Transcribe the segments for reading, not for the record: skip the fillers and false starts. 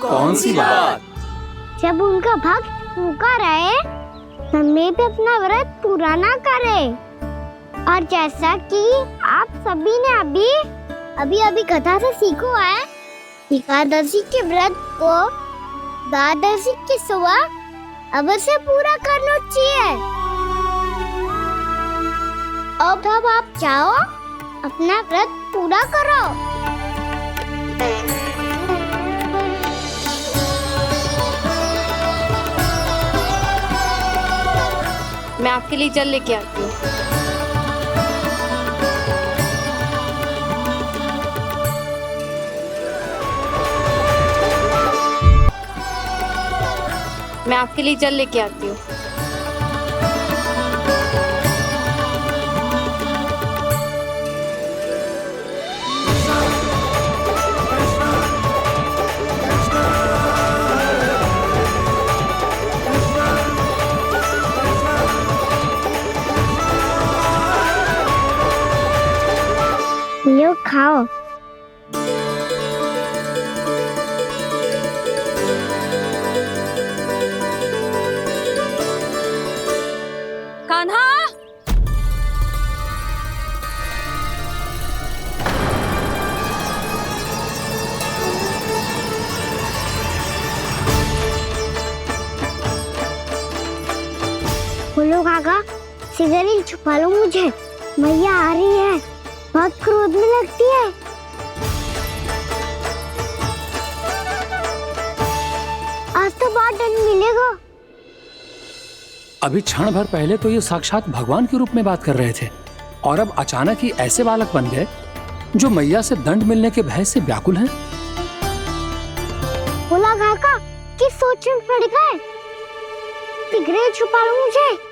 कौन सी बात? जब उनका भक्त भूखा रहे, हमें भी अपना व्रत पूरा ना करे। और जैसा कि आप सभी ने अभी कथा से सीखो है, एकादशी के व्रत को द्वादशी की सुबह अवश्य पूरा करना चाहिए। अब आप जाओ, अपना व्रत पूरा करो। मैं आपके लिए जल लेके आती हूँ। मैं आपके लिए जल लेके आती हूँ। लो खाओ। कान्हा, बोलो काका, सिगरेट छुपा लो मुझे, मैया आ रही है, बहुत क्रोध में लगती है। आज तो बहुत दंड मिलेगा। अभी क्षण भर पहले तो ये साक्षात भगवान के रूप में बात कर रहे थे, और अब अचानक ही ऐसे बालक बन गए जो मैया से दंड मिलने के भय से व्याकुल हैं। बोला काका, किस सोच में पड़ गए? सिगरेट छुपा लो मुझे।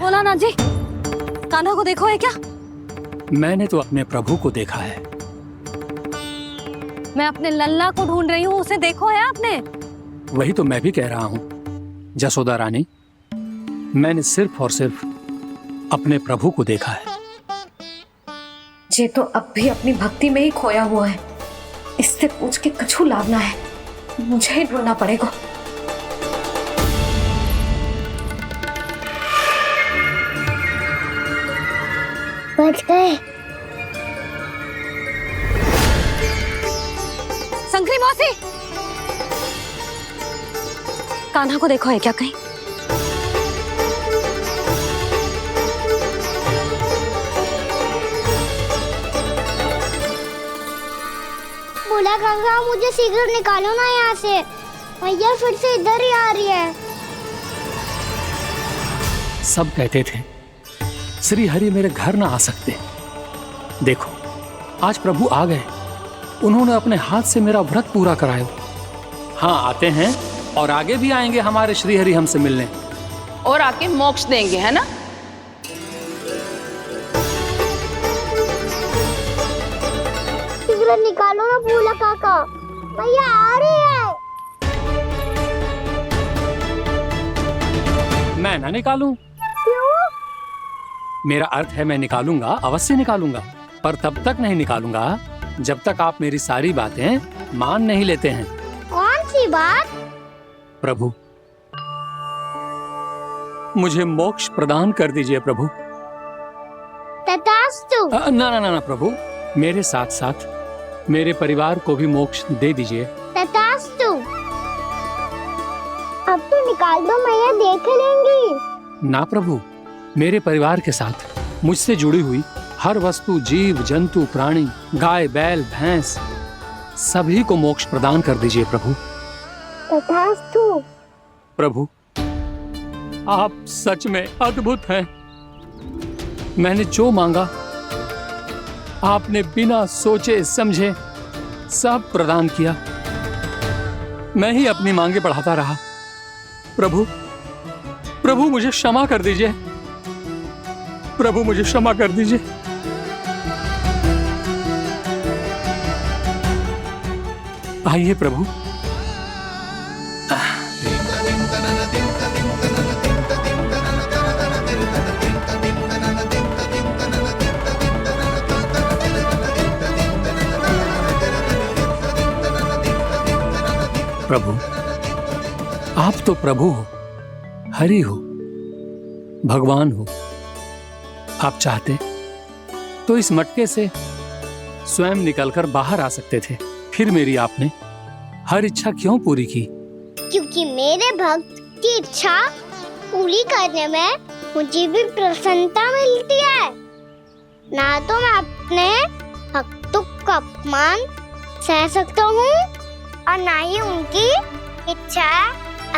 भोलानाथ जी, कान्हा को देखो है क्या? मैंने तो अपने प्रभु को देखा है। मैं अपने लल्ला को ढूंढ रही हूँ, उसे देखो है आपने? वही तो मैं भी कह रहा हूँ जसोदा रानी, मैंने सिर्फ और सिर्फ अपने प्रभु को देखा है। ये तो अब भी अपनी भक्ति में ही खोया हुआ है, इससे पूछ के कछु लाभ ना है, मुझे ही ढूंढना पड़ेगा। बच गए। शंकरी मौसी, कान्हा को देखो है क्या कहीं? बोला गंगा, मुझे सिगरेट निकालो ना यहाँ से, मैया फिर से इधर ही आ रही है। सब कहते थे श्री हरि मेरे घर ना आ सकते। देखो आज प्रभु आ गए, उन्होंने अपने हाथ से मेरा व्रत पूरा कराया। हाँ, आते हैं और आगे भी आएंगे हमारे श्री हरि हमसे मिलने, और आके मोक्ष देंगे, है ना? सिगरेट निकालो ना भोला काका, मैया आ रही है। मैं ना निकालूं? मेरा अर्थ है मैं निकालूंगा, अवश्य निकालूंगा, पर तब तक नहीं निकालूंगा जब तक आप मेरी सारी बातें मान नहीं लेते हैं। कौन सी बात? प्रभु, मुझे मोक्ष प्रदान कर दीजिए प्रभु। तथास्तु। ना ना ना ना प्रभु, मेरे साथ साथ मेरे परिवार को भी मोक्ष दे दीजिए। तथास्तु। अब तो निकाल दो, मैया देख लेंगी। ना प्रभु, मेरे परिवार के साथ मुझसे जुड़ी हुई हर वस्तु, जीव जंतु, प्राणी, गाय बैल भैंस, सभी को मोक्ष प्रदान कर दीजिए प्रभु। तथास्तु। प्रभु, आप सच में अद्भुत हैं। मैंने जो मांगा आपने बिना सोचे समझे सब प्रदान किया। मैं ही अपनी मांगे बढ़ाता रहा। प्रभु, प्रभु मुझे क्षमा कर दीजिए। प्रभु मुझे क्षमा कर दीजिए। आइए प्रभु। प्रभु, आप तो प्रभु हो, हरि हो, भगवान हो। आप चाहते तो इस मटके से स्वयं निकलकर बाहर आ सकते थे, फिर मेरी आपने हर इच्छा क्यों पूरी की? क्योंकि मेरे भक्त की इच्छा पूरी करने में मुझे भी प्रसन्नता मिलती है। ना तो मैं अपने भक्तों का अपमान सह सकता हूँ और ना ही उनकी इच्छा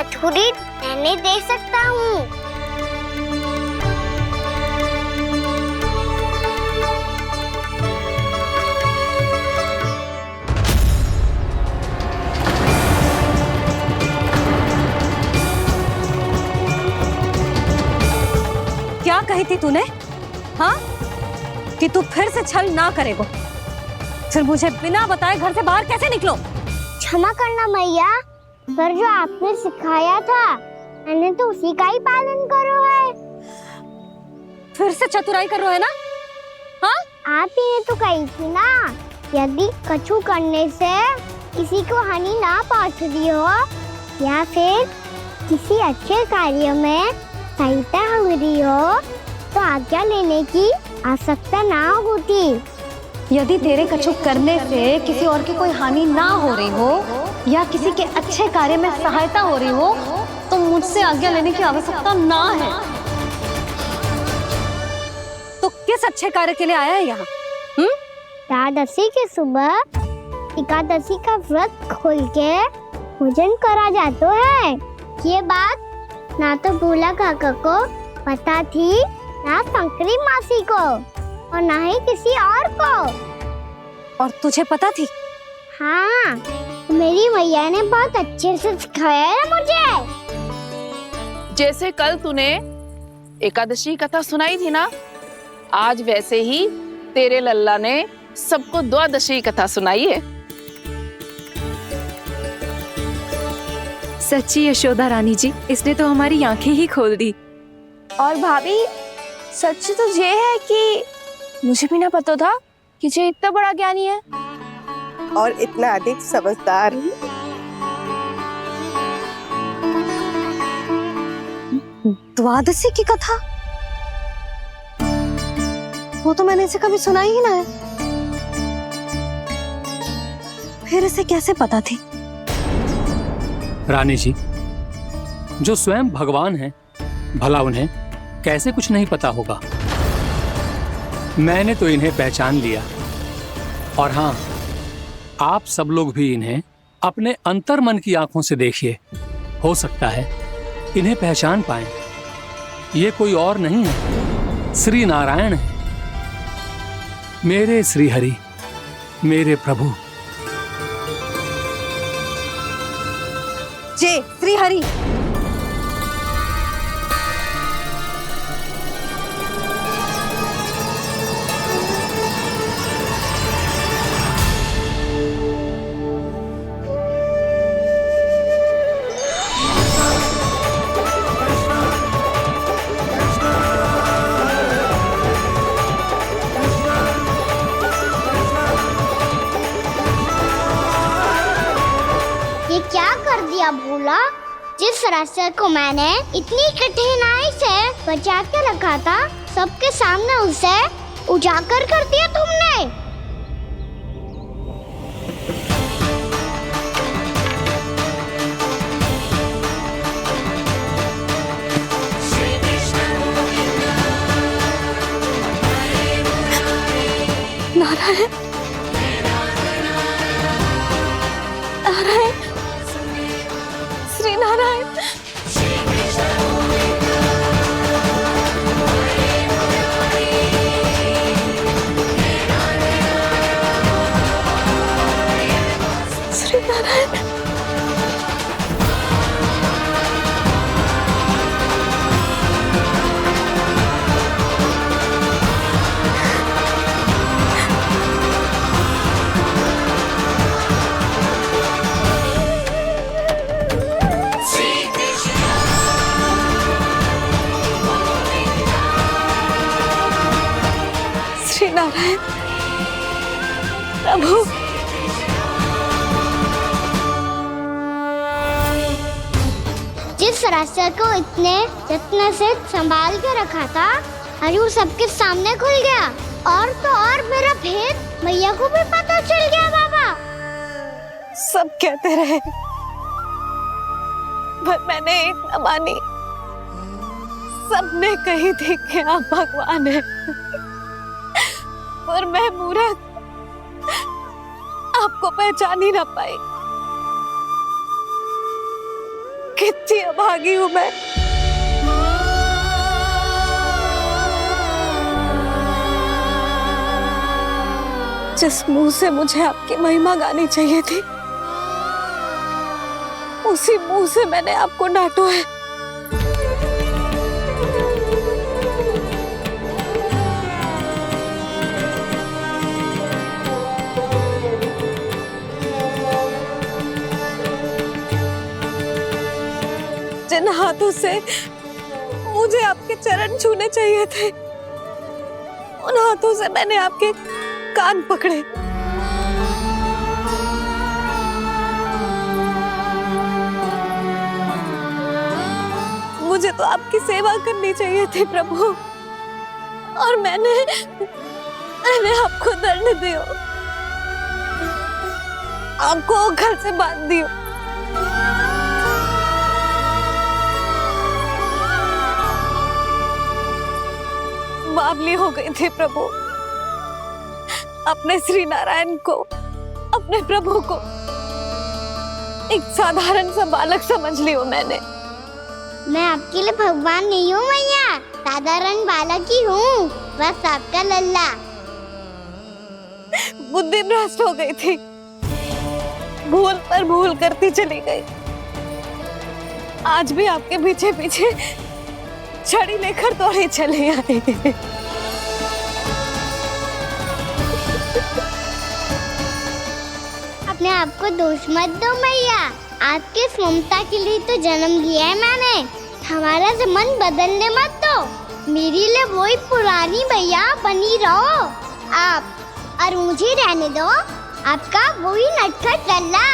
अधूरी रहने दे सकता हूँ। क्या कही थी तूने? हाँ, कि तू फिर से छल ना करेगा। फिर मुझे बिना बताए घर से बाहर कैसे निकलो? क्षमा करना मैया, पर जो आपने सिखाया था मैंने तो उसी का ही पालन करो है। फिर से चतुराई कर रहे हो है ना? हाँ, आप ही ने तो कही थी ना, यदि कछु करने से किसी को हानि ना पहुंचती हो या फिर किसी अच्छे कार्य में सहायता हो रही हो तो आज्ञा लेने की आवश्यकता ना होती। यदि तेरे कछु करने से किसी और की कोई हानि ना हो रही हो या किसी के अच्छे कार्य में सहायता हो रही हो तो मुझसे आज्ञा लेने की आवश्यकता ना है। तो किस अच्छे कार्य के लिए आया है यहाँ? एकादशी के सुबह एकादशी का व्रत खोल के भोजन करा जाता है। ये बात ना तो भोला काका को पता थी, ना शंकरी मासी को और ना ही किसी और को। और तुझे पता थी? हाँ, मेरी मैया ने बहुत अच्छे से सिखाया है मुझे। जैसे कल तूने एकादशी कथा सुनाई थी ना, आज वैसे ही तेरे लल्ला ने सबको द्वादशी कथा सुनाई है। सच्ची यशोदा रानी जी, इसने तो हमारी आंखें ही खोल दी। और भाभी, सच तो ये है कि मुझे भी ना पता था कि ये इतना बड़ा ज्ञानी है और इतना अधिक समझदार। द्वादशी की कथा? वो तो मैंने इसे कभी सुना ही ना है। फिर इसे कैसे पता थी? रानी जी, जो स्वयं भगवान हैं, भला उन्हें कैसे कुछ नहीं पता होगा? मैंने तो इन्हें पहचान लिया। और हाँ, आप सब लोग भी इन्हें अपने अंतर मन की आंखों से देखिए, हो सकता है इन्हें पहचान पाएं। ये कोई और नहीं है, श्री नारायण है, मेरे श्री हरि, मेरे प्रभु। जय श्री हरि। ये क्या कर दिया भोला? जिस रास्ते को मैंने इतनी कठिनाई से बचा के रखा था, सबके सामने उसे उजागर कर दिया तुमने। नारायण, नारायण, श्री नारायण। श्री नारायण। प्रभु। जिस रास्ते को इतने यत्न से संभाल के रखा था, आज वो सबके सामने खुल गया। और तो और मेरा भेद मैया को भी पता चल गया बाबा। सब कहते रहे पर मैंने एक न मानी। सबने कही थी कि आप भगवान हैं, पर मैं मूर्ख आपको पहचान ही ना पाई। कितनी अभागी हूं मैं। जिस मुंह से मुझे आपकी महिमा गानी चाहिए थी, उसी मुंह से मैंने आपको डांटा है। जिन हाथों से मुझे आपके चरण छूने चाहिए थे, उन हाथों से मैंने आपके कान पकड़े। मुझे तो आपकी सेवा करनी चाहिए थी प्रभु, और मैंने आपको दंड दियो, आपको घर से बांध दियो। बावली हो गई थी प्रभु। अपने श्री नारायण को, अपने प्रभु को एक साधारण सा बालक समझ लियो मैंने। मैं आपके लिए भगवान नहीं हूँ मैया, साधारण बालक ही हूँ, बस आपका लल्ला। बुद्धि भ्रष्ट हो गई थी, भूल पर भूल करती चली गई। आज भी आपके पीछे पीछे छड़ी लेकर दौड़ी चली आई। अपने आप को दोष मत दो मैया, आपके इस ममता के लिए तो जन्म लिया है मैंने। हमारा से मन बदलने मत दो, मेरे लिए वही पुरानी मैया बनी रहो आप, और मुझे रहने दो आपका वही नटखट लल्ला।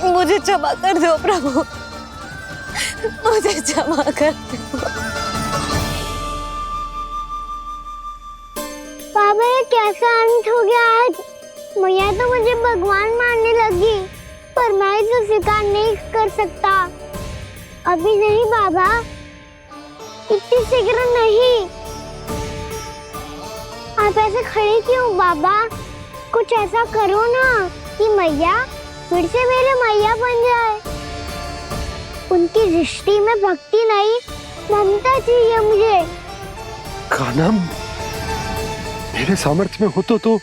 मुझे क्षमा कर दो प्रभु, मुझे क्षमा कर दो। बाबा ये कैसा अंत हो गया आज? मैया तो मुझे भगवान मानने लगी, पर मैं इसे स्वीकार नहीं कर सकता। अभी नहीं बाबा, इतनी शीघ्र नहीं। आप ऐसे खड़े क्यों बाबा? कुछ ऐसा करो ना कि मैया फिर से मेरे मैया बन जाए। उनकी दृष्टि में भक्ति नहीं, ममता चाहिए मुझे। कान्हा, मेरे सामर्थ्य में हो तो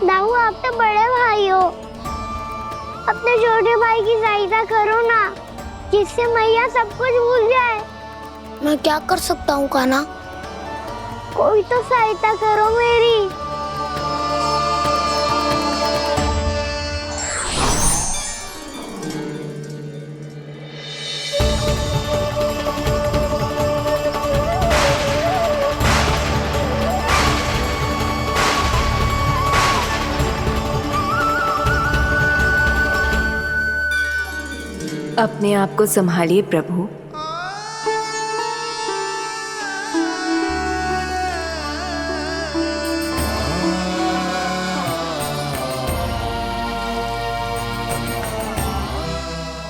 दाऊ, आप तो बड़े भाई हो, अपने छोटे भाई की सहायता करो ना, जिससे मैया सब कुछ भूल जाए। मैं क्या कर सकता हूँ कान्हा? कोई तो सहायता करो मेरी। अपने आप को संभालिए प्रभु।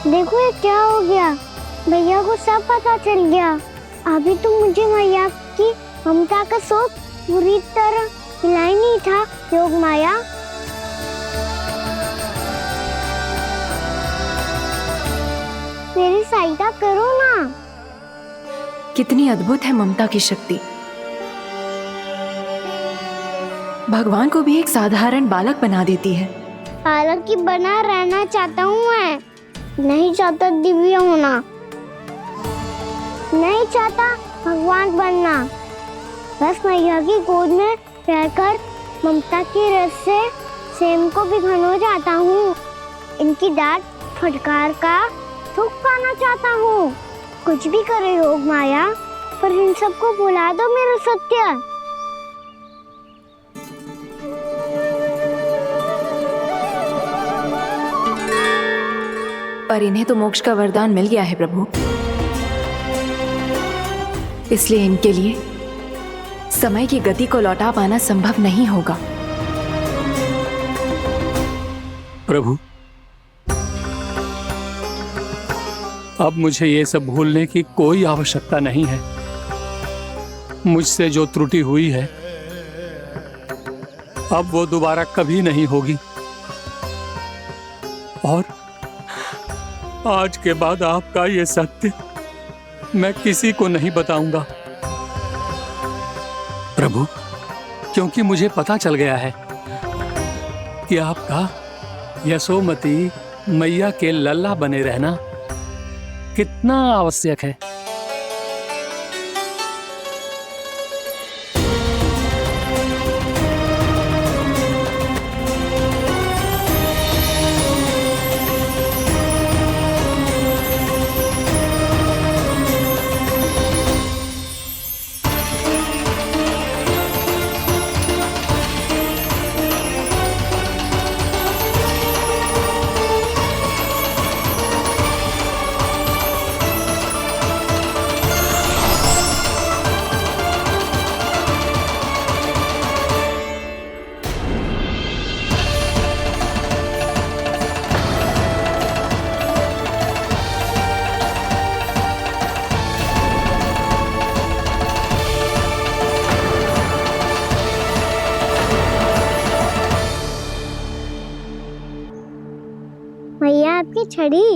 देखो ये क्या हो गया, भैया को सब पता चल गया। अभी तो मुझे मैया की ममता का शौक पूरी तरह मिला ही नहीं था। योग माया, मेरी सहायता करो ना। कितनी अद्भुत है ममता की शक्ति। भगवान को भी एक साधारण बालक बना देती है। बालक की बना रहना चाहता हूँ मैं, नहीं चाहता दिव्य होना, नहीं चाहता भगवान बनना। बस मैया की गोद में रहकर ममता की रस से सेम को भी घनो चाहता हूँ। इनकी डांट फटकार का सुख पाना चाहता हूँ। कुछ भी करे योग माया, पर इन सबको भुला दो मेरा सत्य। पर इन्हें तो मोक्ष का वरदान मिल गया है प्रभु, इसलिए इनके लिए समय की गति को लौटा पाना संभव नहीं होगा। प्रभु, अब मुझे ये सब भूलने की कोई आवश्यकता नहीं है। मुझसे जो त्रुटि हुई है अब वो दोबारा कभी नहीं होगी, और आज के बाद आपका ये सत्य मैं किसी को नहीं बताऊंगा प्रभु, क्योंकि मुझे पता चल गया है कि आपका यशोमती मैया के लल्ला बने रहना कितना आवश्यक है। मैया आपकी छड़ी।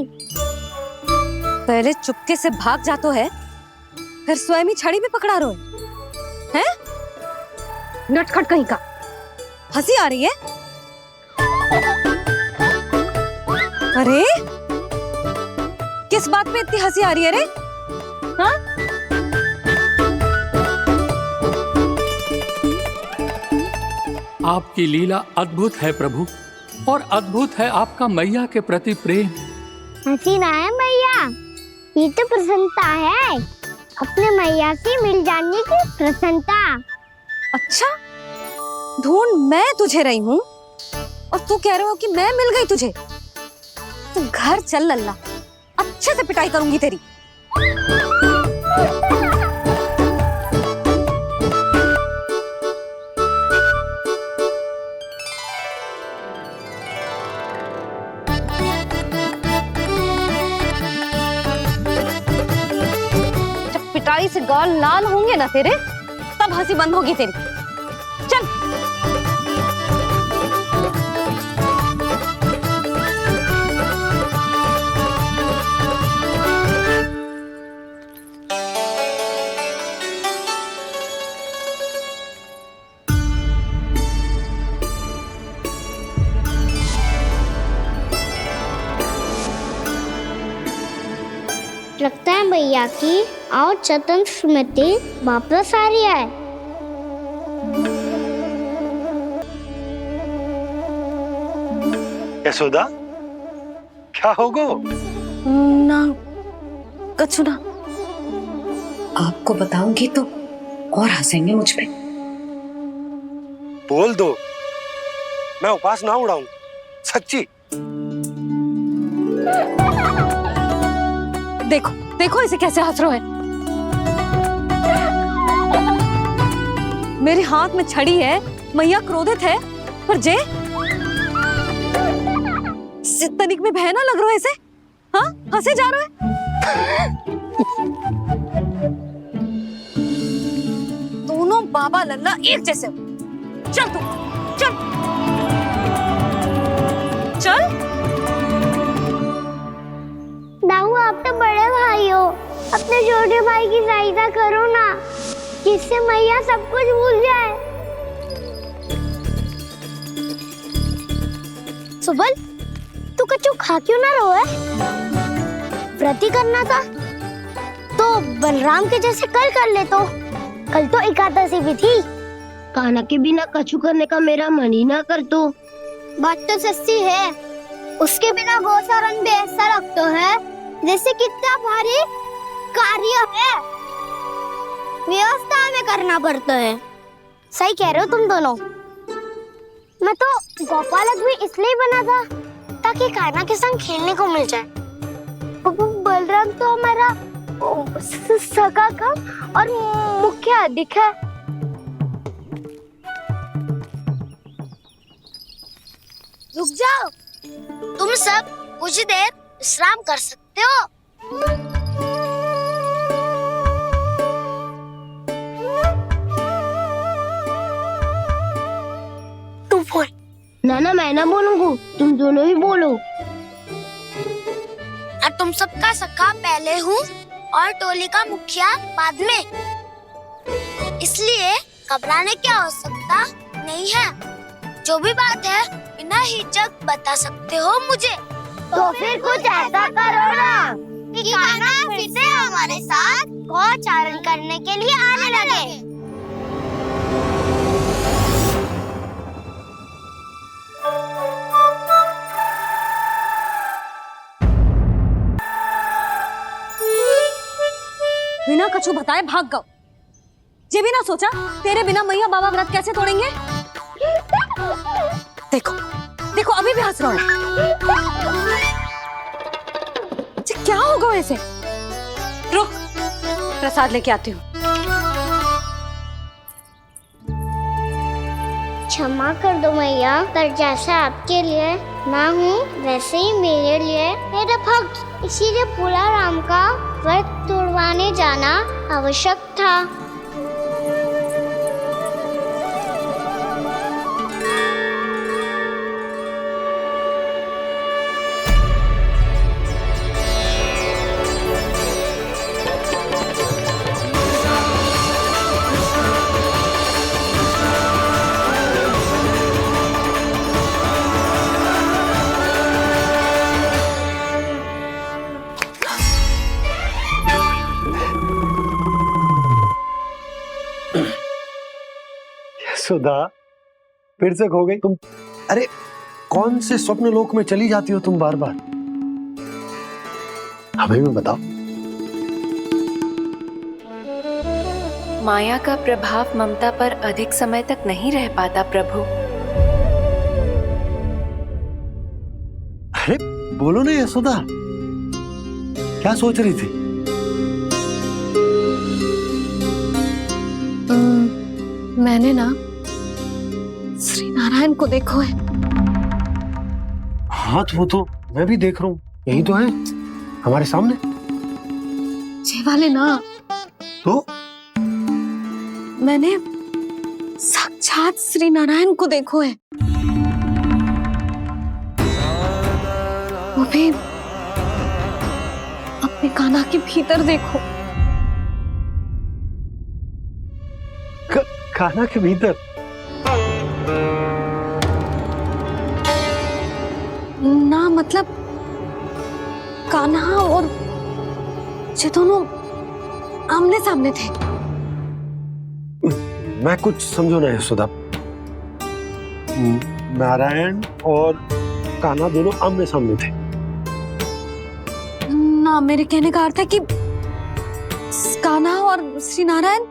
पहले चुपके से भाग जातो है, फिर स्वयं ही छड़ी भी पकड़ा रो है? नटखट कहीं का। हंसी आ रही है? अरे किस बात पे इतनी हंसी आ रही है रे? हाँ? आपकी लीला अद्भुत है प्रभु, और अद्भुत है आपका मैया के प्रति प्रेम। हंसी ना है मैया, ये तो प्रसन्नता है, अपने मैया से मिल जाने की प्रसन्नता। अच्छा, ढूंढ मैं तुझे रही हूँ और तू कह रहे हो कि मैं मिल गई तुझे। तू घर चल लल्ला, अच्छे से पिटाई करूंगी तेरी। जब पिटाई से गाल लाल होंगे ना तेरे, तब हंसी बंद होगी तेरी। चल। लगता है मैया की और चतन स्मृति वापस आ रही है। यशोदा, क्या होगो? ना कछु ना। आपको बताऊंगी तो और हंसेंगे मुझ पे। बोल दो, मैं उपास ना उड़ाऊं, सच्ची। देखो देखो इसे कैसे हंस रहा है। मेरे हाथ में छड़ी है, मैया क्रोधित है, पर जे तनिक में बहना लग रहा है इसे। हाँ, हंसे जा रहा है। दोनों बाबा लल्ला एक जैसे हो। चल तू, चल चल। दाऊ, आप तो बड़े भाई हो, अपने छोटे भाई की सहायता करो ना, जिससे मैया सब कुछ भूल जाए। सुबल, तू कच्चू खा क्यों ना रो है? व्रत ही करना था तो बलराम के जैसे कल कर ले। तो कल तो एकादशी भी थी। कान्हा के बिना कछु करने का मेरा मन ही ना कर। तो बात तो सच्ची है, उसके बिना गौसारन भी ऐसा लगता है जैसे कितना भारी कार्य है, व्यवस्था में करना पड़ता है। सही कह रहे हो तुम दोनों। मैं तो गोपालक भी इसलिए बना था ताकि कान्हा के संग खेलने को मिल जाए। बलराम तो हमारा सगा काम और मुख्य अधिक है। रुक जाओ, तुम सब कुछ देर विश्राम कर सकते हो। तुम बोल। ना मैं ना बोलूंगा, तुम दोनों ही बोलो। और तुम सबका सखा पहले हूँ और टोली का मुखिया बाद में, इसलिए घबराने की आवश्यकता नहीं है। जो भी बात है बिना हिचक बता सकते हो मुझे। तो फिर कुछ ऐसा करो ना कि कान्हा फिर से हमारे साथ गौचारण करने के लिए आने लगे। बिना कछु बताए भाग गओ। ये भी ना सोचा तेरे बिना मैया बाबा व्रत कैसे तोड़ेंगे। देखो देखो अभी भी हंस रहा है। क्या होगा वैसे? रुक, प्रसाद लेके आती हूँ। क्षमा कर दो मैया, पर जैसा आपके लिए मैं हूँ वैसे ही मेरे लिए मेरा भक्त, इसीलिए भोला राम का व्रत तोड़वाने जाना आवश्यक था। सुधा, फिर से खो गई तुम। अरे कौन से स्वप्न लोक में चली जाती हो तुम बार बार? हमें भी बताओ। माया का प्रभाव ममता पर अधिक समय तक नहीं रह पाता प्रभु। अरे बोलो ना यशोदा, क्या सोच रही थी? मैंने ना श्री नारायण को देखो है। हाँ तो वो तो मैं भी देख रहा हूँ, यही तो है हमारे सामने। ये वाले ना, तो मैंने साक्षात श्री नारायण को देखो है, वो भी अपने कान्हा के भीतर देखो। कान्हा के भीतर? ना मतलब कान्हा और ये दोनों आमने सामने थे। मैं कुछ समझो ना यशोदा। नारायण और कान्हा दोनों आमने सामने थे? ना, मेरे कहने का अर्थ है कि कान्हा और श्री नारायण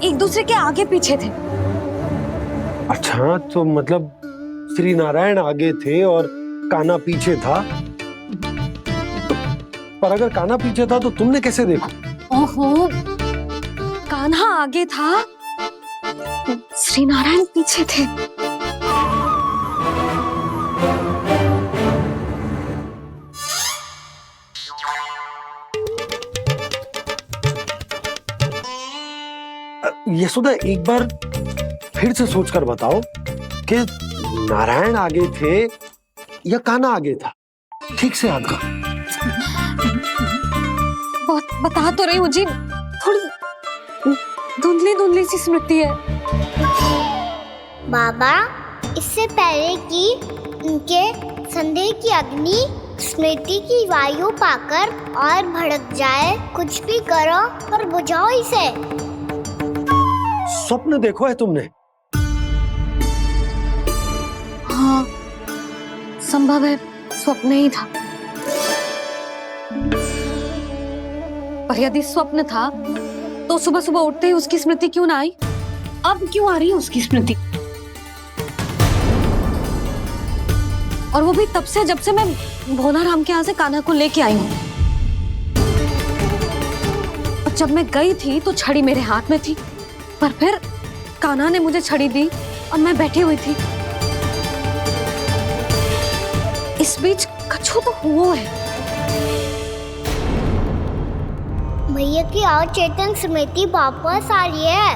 एक दूसरे के आगे पीछे थे। अच्छा, तो मतलब श्री नारायण आगे थे और कान्हा पीछे था। पर अगर कान्हा पीछे था तो तुमने कैसे देखा? ओहो, कान्हा आगे था, श्री नारायण पीछे थे। यशोदा, एक बार फिर से सोचकर बताओ कि नारायण आगे थे या कान्हा आगे था? ठीक से याद करो। बहुत बता तो रही हूँ जी, थोड़ी धुंधली धुंधली सी स्मृति है। बाबा, इससे पहले कि उनके संदेह की अग्नि स्मृति की वायु पाकर और भड़क जाए, कुछ भी करो और बुझाओ इसे। स्वप्न देखो है तुमने? हाँ, संभव है स्वप्न ही था। और यदि स्वप्न था तो सुबह सुबह उठते ही उसकी स्मृति क्यों ना आई? अब क्यों आ रही है उसकी स्मृति? और वो भी तब से जब से मैं भोला राम के यहाँ से कान्हा को लेके आई हूँ। और जब मैं गई थी तो छड़ी मेरे हाथ में थी, पर फिर कान्हा ने मुझे छड़ी दी और मैं बैठी हुई थी। इस बीच कछु तो हुआ है। भैया की और चेतन स्मृति वापस आ रही है।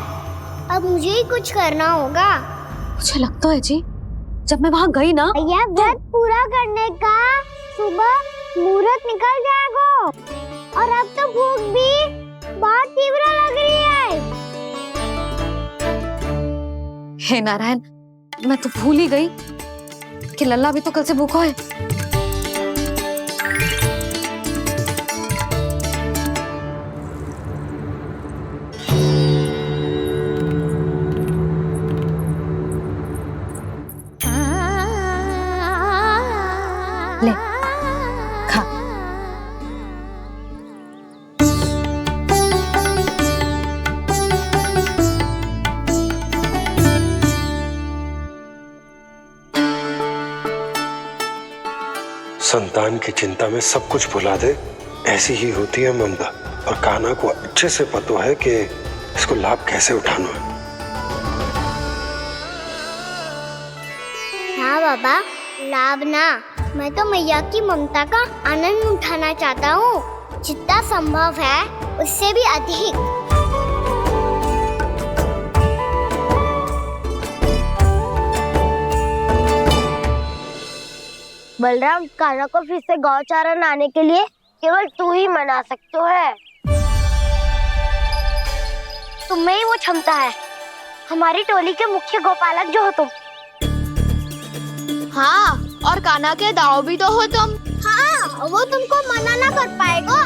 अब मुझे ही कुछ करना होगा। मुझे लगता है जी, जब मैं वहां गई ना, भैया व्रत पूरा करने का सुबह मुहूर्त निकल जाएगा और अब तो भूख भी बहुत तीव्र लग रही है। हे नारायण, मैं तो भूल ही गई कि लल्ला भी तो कल से भूखा है। ले खा। संतान की चिंता में सब कुछ भुला दे, ऐसी ही होती है ममता। और कान्हा को अच्छे से पता है कि इसको लाभ कैसे उठाना है। हाँ बाबा, लाभ ना, मैं तो मैया की ममता का आनंद उठाना चाहता हूँ, जितना संभव है उससे भी अधिक। बलराम, कान्हा को फिर से गौचारण आने के लिए केवल तू ही मना सकते है। तुम में ही वो क्षमता है, हमारी टोली के मुख्य गोपालक जो हो तुम। हाँ, और कान्हा के दाव भी तो हो तुम। हाँ, वो तुमको मना ना कर पाएगा।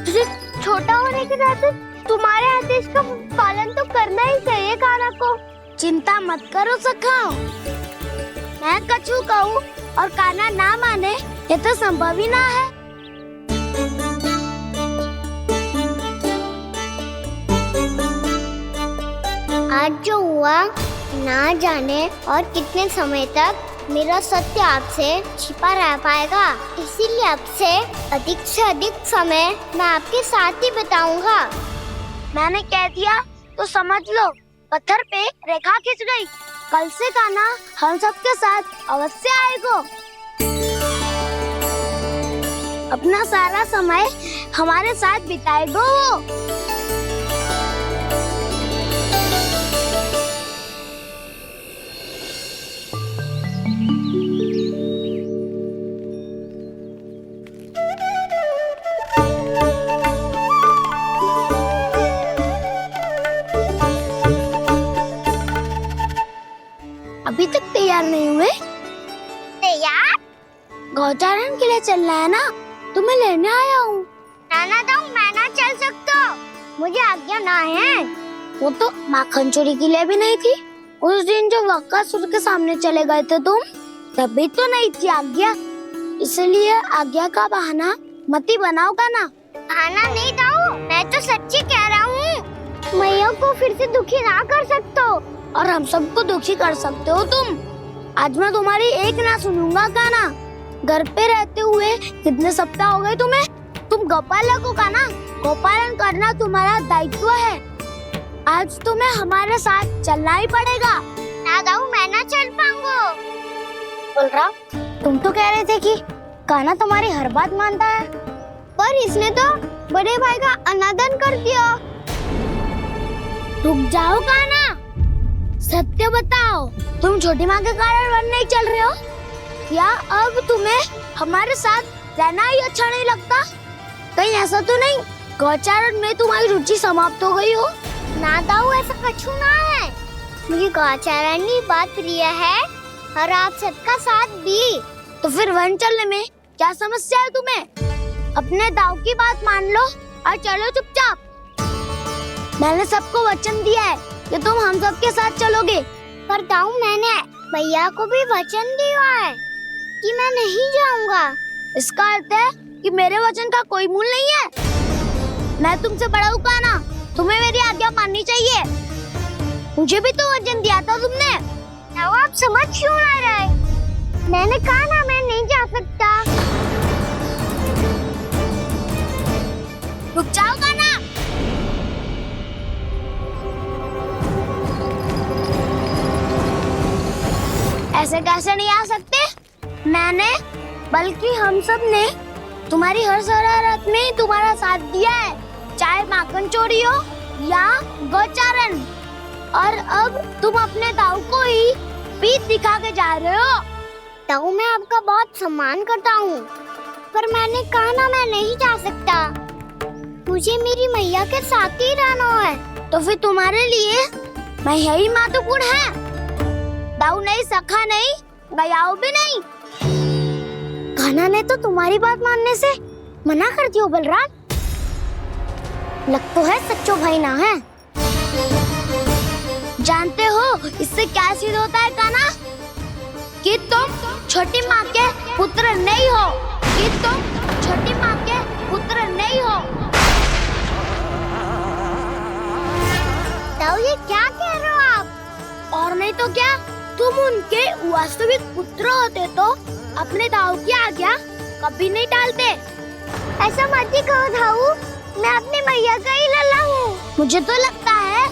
तुझे छोटा होने के नाते तुम्हारे आदेश का पालन तो करना ही चाहिए कान्हा को। चिंता मत करो सखा, मैं कछु कहूँ और कान्हा ना माने, ये तो संभव ही ना है। आज जो हुआ ना जाने और कितने समय तक मेरा सत्य आपसे छिपा रह पाएगा, इसीलिए अब से अधिक समय मैं आपके साथ ही बिताऊंगा। मैंने कह दिया तो समझ लो, पत्थर पे रेखा खिंच गई। कल से कान्हा हम सबके साथ अवश्य आएगा। अपना सारा समय हमारे साथ बिताएगा वो। अभी तक तैयार नहीं हुए? तैयार? गौचारण के लिए चलना है ना, तुम्हें लेने आया हूँ। नाना दाऊ, मैं ना चल सकता, मुझे आज्ञा ना है। वो तो माखन चोरी के लिए भी नहीं थी। उस दिन जो बकासुर के सामने चले गए थे तुम, तभी तो नहीं थी आज्ञा। इसलिए आज्ञा का बहाना मत ही बनाओ ना। बहाना नहीं दाऊ, मैं तो सच्ची कह रहा हूँ। मैया को फिर से दुखी ना कर सकते हो और हम सबको दुखी कर सकते हो तुम। आज मैं तुम्हारी एक ना सुनूंगा कान्हा। घर पे रहते हुए कितने सप्ताह हो गए तुम्हें? तुम गोपालक हो कान्हा, गोपालन करना तुम्हारा दायित्व है। आज तुम्हें हमारे साथ चलना ही पड़ेगा। ना दाऊ, मैं ना चल पाऊंगा। बलराम, तुम तो कह रहे थे कि कान्हा तुम्हारी हर बात मानता है, पर इसने तो बड़े भाई का अनादर कर दिया। रुक जाओ कान्हा, सत्य बताओ, तुम छोटी माँ के कारण वन नहीं चल रहे हो या अब तुम्हें हमारे साथ रहना ही अच्छा नहीं लगता? कहीं ऐसा तो नहीं गौचारण में तुम्हारी रुचि समाप्त हो गई हो? ना दाऊ, ऐसा कछु ना है। मुझे गौचारण ही बात प्रिय है और आप सबका साथ भी। तो फिर वन चलने में क्या समस्या है तुम्हें? अपने दाऊ की बात मान लो और चलो चुपचाप। मैंने सबको वचन दिया है कि तुम हम सबके साथ चलोगे। पर दाऊ, मैंने भैया को भी वचन दिया है कि मैं नहीं जाऊंगा। इसका अर्थ है कि मेरे वचन का कोई मूल नहीं है। मैं तुमसे बड़ा हूँ कान्हा, तुम्हें मेरी आज्ञा माननी चाहिए। मुझे भी तो वचन दिया था तुमने। अब आप समझ क्यों आ रहे? मैंने कहा ना मैं नहीं जा सकता। रुक जाओ कान्हा। ऐसे कैसे नहीं आ सकते? मैंने बल्कि हम सब ने तुम्हारी हर शरारत में तुम्हारा साथ दिया है, चाहे माखन चोरी हो या गौचारण। और अब तुम अपने ताऊ को ही पीठ दिखा के जा रहे हो। ताऊ मैं आपका बहुत सम्मान करता हूँ, पर मैंने कहा ना मैं नहीं जा सकता। मुझे मेरी मैया के साथ ही रहना है। तो फिर तुम्हारे लिए मैं यही महत्वपूर्ण है। ताऊ नहीं, सखा नहीं, गयाऊ भी नहीं। कान्हा ने तो तुम्हारी बात मानने से मना कर दियो बलराम। लग तो है सच्चो भाई ना है। जानते हो इससे क्या सिद्ध होता है कान्हा? कि तुम छोटी माँ के पुत्र नहीं हो, कि तुम छोटी माँ के पुत्र नहीं हो। ताऊ ये क्या कह रहे हो आप? और नहीं तो क्या, तुम उनके वास्तविक पुत्र होते तो अपने ताऊ की आज्ञा कभी नहीं टालते। ऐसा मत ही कहो ताऊ, मैं अपनी मैया का ही लल्ला हूँ। मुझे तो लगता है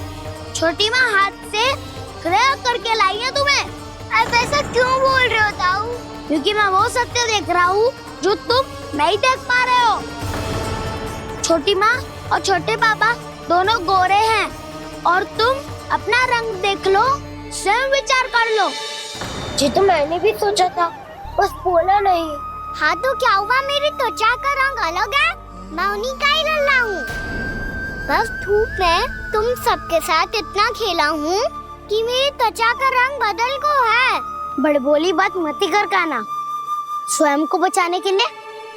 छोटी माँ हाथ से ग्रह करके लाई है तुम्हें। आप ऐसा क्यों बोल रहे हो ताऊ? क्योंकि मैं वो सत्य देख रहा हूँ जो तुम नहीं देख पा रहे हो। छोटी माँ और छोटे पापा दोनों गोरे हैं, और तुम अपना रंग देख लो, स्वयं विचार कर लो। जी तो मैंने भी सोचा था, बस बोला नहीं। हाँ तो क्या हुआ, मेरी त्वचा का रंग अलग है, मैं उन्हीं का ही लल्ला हूँ। बस धूप में तुम सबके साथ इतना खेला हूँ कि मेरी त्वचा का रंग बदल को है। बड़बोली बात मत ही कर कान्हा। स्वयं को बचाने के लिए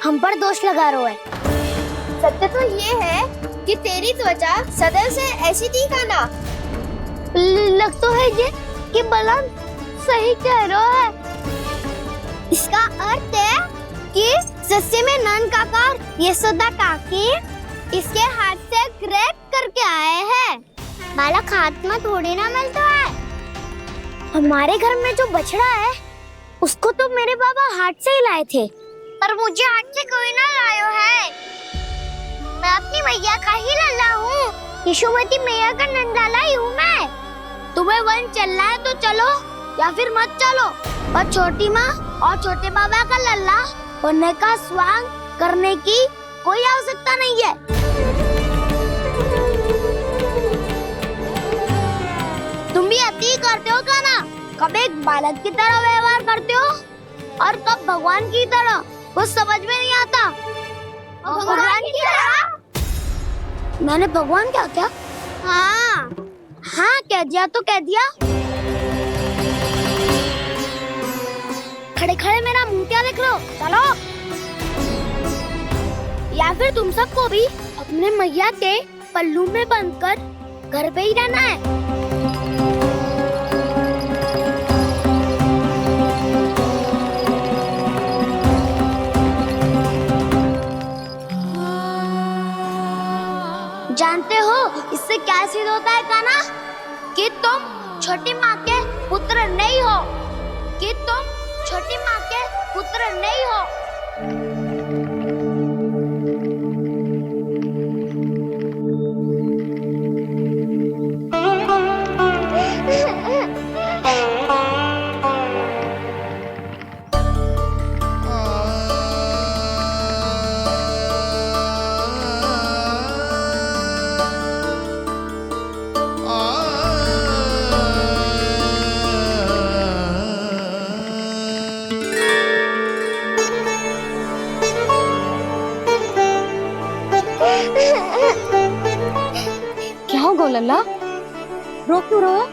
हम पर दोष लगा रहे है। सत्य तो ये है कि तेरी त्वचा सदैव से ऐसी थी कान्हा। लग तो है ये कि बलराम सही कह रहा है। इसका अर्थ है कि सस्ते में नंद काका और यशोदा काकी इसके हाथ से ग्रेट करके आए हैं। बालक हाथ में थोड़ी ना मिलता है। हमारे घर में जो बछड़ा है उसको तो मेरे बाबा हाथ से ही लाए थे, पर मुझे हाथ से कोई ना लायो है। मैं अपनी मैया का ही लल्ला हूँ, यशोमती मैया का नंदलाला ही हूँ मैं। तुम्हें वन चलना है तो चलो, या फिर मत चलो, पर छोटी माँ और छोटे बाबा का लल्ला बनने का स्वांग करने की कोई आवश्यकता नहीं है। तुम भी अति करते हो कान्हा, कब एक बालक की तरह व्यवहार करते हो और कब भगवान की तरह, कुछ समझ में नहीं आता। भगवान की तरह? मैंने भगवान क्या किया? हाँ हाँ कह दिया तो कह दिया। खड़े खड़े मेरा मुंह क्या देख लो, चलो। या फिर तुम सबको भी अपने मैया के पल्लू में बंधकर घर पे ही रहना है। जानते हो इससे क्या सिद्ध होता है कान्हा? कि तुम छोटी माँ के पुत्र नहीं हो, कि तुम छोटी माँ के पुत्र नहीं हो। क्या हो लल्ला, रो क्यों रहा?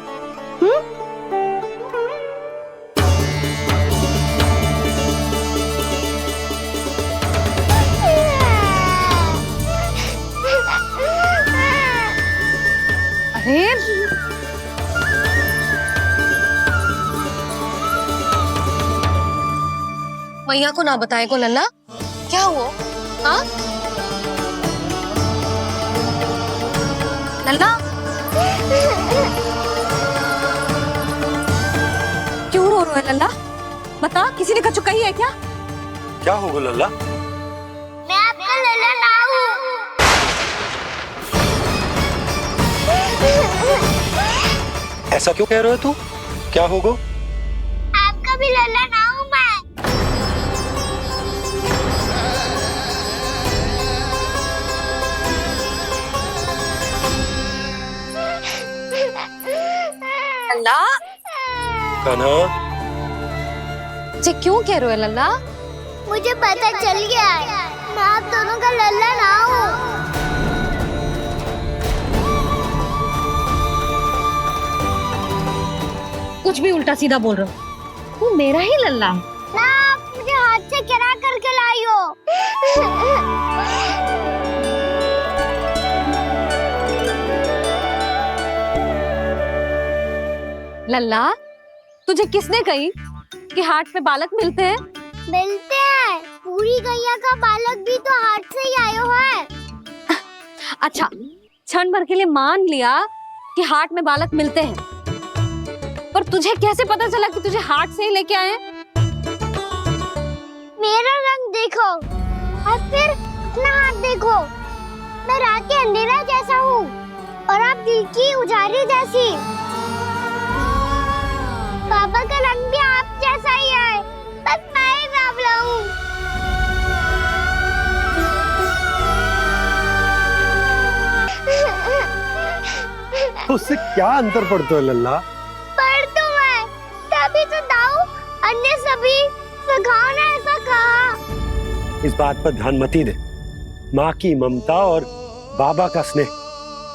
अरे मैया को ना बताए को लल्ला, क्या हुआ? हाँ लल्ला क्यों रो रहे हो लल्ला? बता, किसी ने कछु कही है क्या? क्या होगा लल्ला? मैं आपका लल्ला ना हूँ। ऐसा क्यों कह रहे हो तू? क्या होगा? आपका भी लल्ला ना हूँ मैं। लल्ला कान्हा, जी क्यों कह रहे हो लल्ला? मुझे पता चल गया है, मैं आप दोनों का लल्ला ना हूँ। कुछ भी उल्टा सीधा बोल रहे हो। तू मेरा ही लल्ला है। ना, आप मुझे हाथ से गिरा करके लाई हो। लल्ला, तुझे किसने कही कि हाट में बालक मिलते हैं? मिलते हैं, पूरी गैया का बालक भी तो हाट से ही आयो है। अच्छा, क्षण भर के लिए मान लिया कि हाट में बालक मिलते हैं, पर तुझे कैसे पता चला कि तुझे हाट से ही लेके आए हैं? मेरा रंग देखो और फिर अपना हाथ देखो। मैं रात के अंधेरा जैसा हूँ और आप दिल की उजाली जैसी। पापा का रंग भी आप जैसा ही है, बस मैं ही बावला हूँ। तो उससे क्या अंतर पड़ता है लल्ला? पर तो मैं तभी तो दाऊ अन्य सभी सखाओ ने ऐसा कहा। इस बात पर ध्यान मत ही दे। माँ की ममता और बाबा का स्नेह,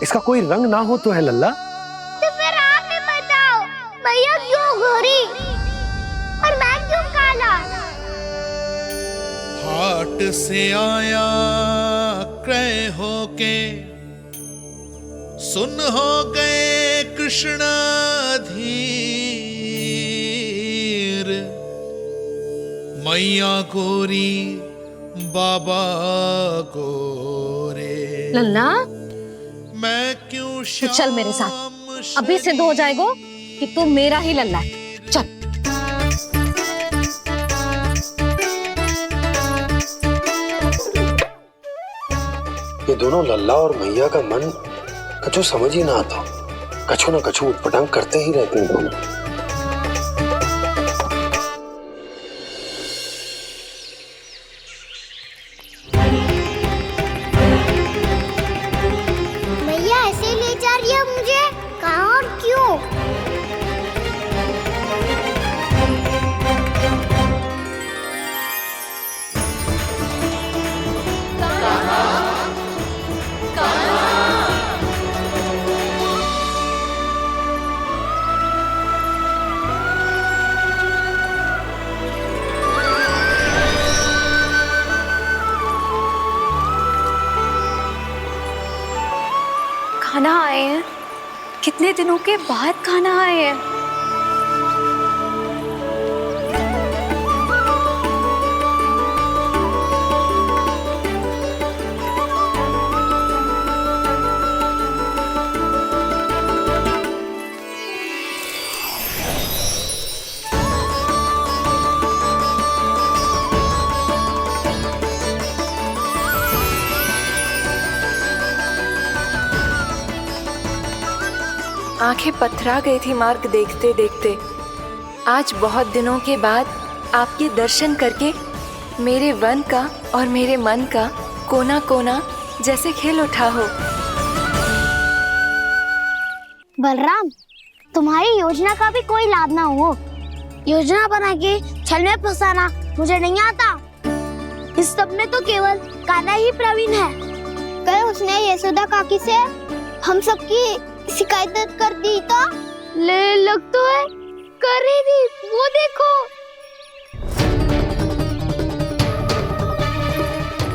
इसका कोई रंग ना हो तो है लल्ला? तो फिर आप ही बताओ, भैया क्यों गोरी और मैं क्यों काला? हाट से आया क्रय होके, सुन हो गए कृष्ण धीर। मैया गोरी बाबा गोरे। लल्ला, मैं क्यों तू चल मेरे साथ, अभी सिद्ध हो जाएगा कि तू मेरा ही लल्ला है। चल। ये दोनों लल्ला और मैया का मन कछु समझ ही ना आता। कछु ना कछु उटपटांग करते ही रहते हैं दोनों। भैया ऐसे ले जा रही है मुझे, कहाँ और क्यों? खाना आए हैं, कितने दिनों के बाद खाना आए हैं। आंखें पथरा गई थी मार्ग देखते देखते। आज बहुत दिनों के बाद आपके दर्शन करके मेरे वन का और मेरे मन का कोना कोना जैसे खिल उठा हो। बलराम, तुम्हारी योजना का भी कोई लाभ ना हो। योजना बना के छल में फंसाना मुझे नहीं आता। इस सब में तो केवल कान्हा ही प्रवीण है। कल उसने यशोदा काकी से हम सबकी शिकायत कर दी तो ले लग तो है कर ही दी, वो देखो।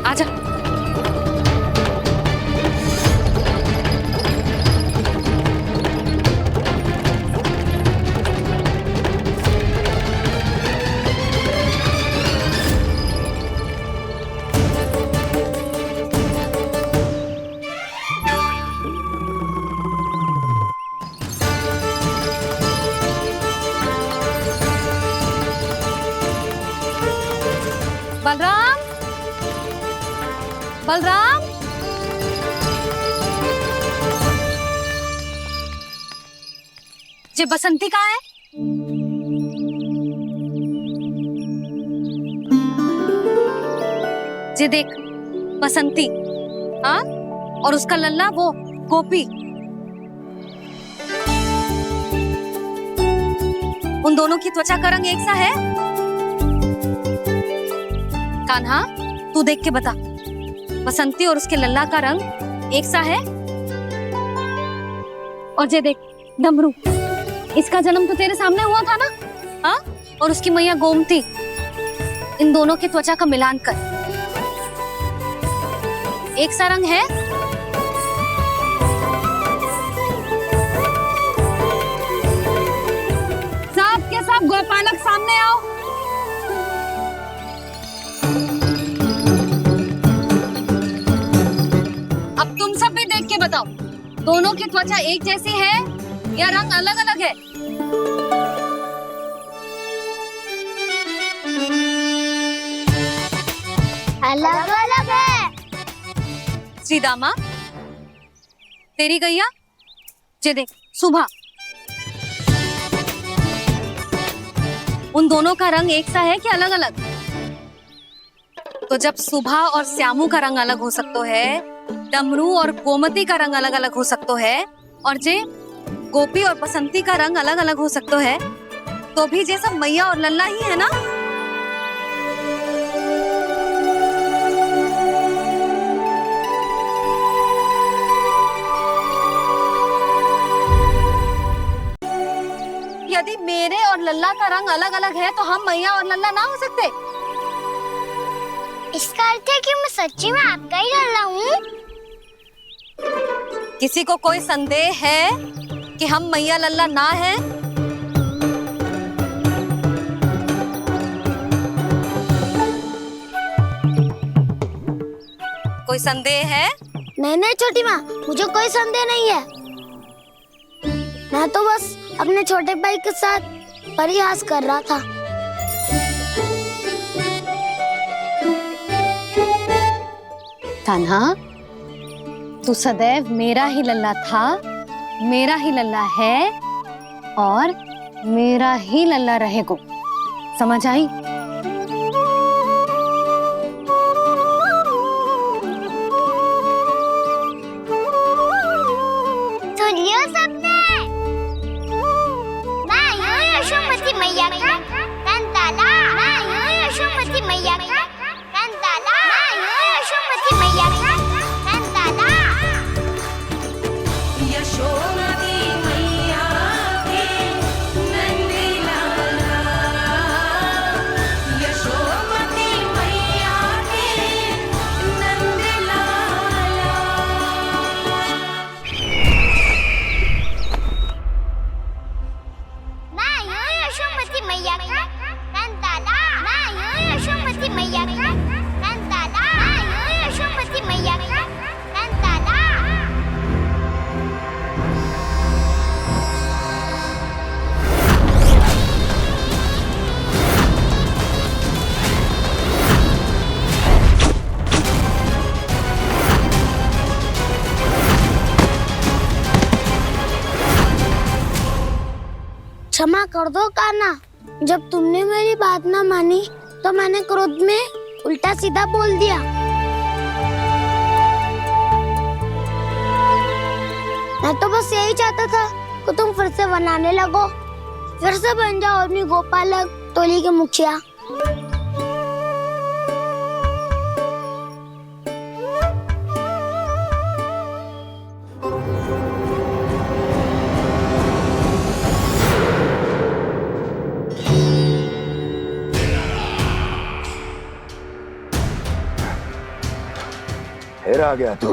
आजा। बलराम, बलराम, ये बसंती कहाँ है? ये देख बसंती, हाँ, और उसका लल्ला वो गोपी। उन दोनों की त्वचा का रंग एक सा है? कान्हा, तू देख के बता, बसंती और उसके लल्ला का रंग एक सा है? और ये देख डमरू, इसका जन्म तो तेरे सामने हुआ था ना, हाँ? और उसकी मैया गोमती, इन दोनों की त्वचा का मिलान कर, एक सा रंग है? सब के सब गोपालक सामने आओ। अब तुम सब भी देख के बताओ, दोनों की त्वचा एक जैसी है या रंग अलग अलग है? अलग अलग है। श्रीदामा, तेरी गैया, ये देख सुभा, उन दोनों का रंग एक सा है कि अलग अलग? तो जब सुभा और श्यामू का रंग अलग हो सकता है, डमरू और गोमती का रंग अलग अलग हो सकता है, और जे गोपी और बसंती का रंग अलग अलग हो सकता है, तो भी जे सब मैया और लल्ला ही है ना? यदि मेरे और लल्ला का रंग अलग अलग है तो हम मैया और लल्ला ना हो सकते? इसका अर्थ है कि मैं सच्ची में आपका ही लल्ला हूँ? किसी को कोई संदेह है कि हम मैया लल्ला ना हैं? कोई संदेह है? नहीं नहीं छोटी माँ, मुझे कोई संदेह नहीं है। मैं तो बस अपने छोटे भाई के साथ परिहास कर रहा था। कान्हा, तू सदैव मेरा ही लल्ला था, मेरा ही लल्ला है और मेरा ही लल्ला रहेगा। समझ आई? सुनियो सबने, मैं हूँ यशोमती मैया का कंताला, मैं हूँ यशोमती मैया का कंताला, मैं हूँ यशोमती मैया का कंताला। यशोमती मैया के नंदी लाला, यशोमती मैया के नंदी लाला। मैं हूँ यशोमती मैया का कंताला, मैं हूँ यशोमती मैया का कंताला, मैं हूँ यशोमती मैया का कंताला। क्षमा कर दो कान्हा, जब तुमने मेरी बात ना मानी तो मैंने क्रोध में उल्टा सीधा बोल दिया। मैं तो बस यही चाहता था कि तुम फिर से बनाने लगो, फिर से बन जाओ अपनी गोपालक टोली के मुखिया। फिर आ गया तू।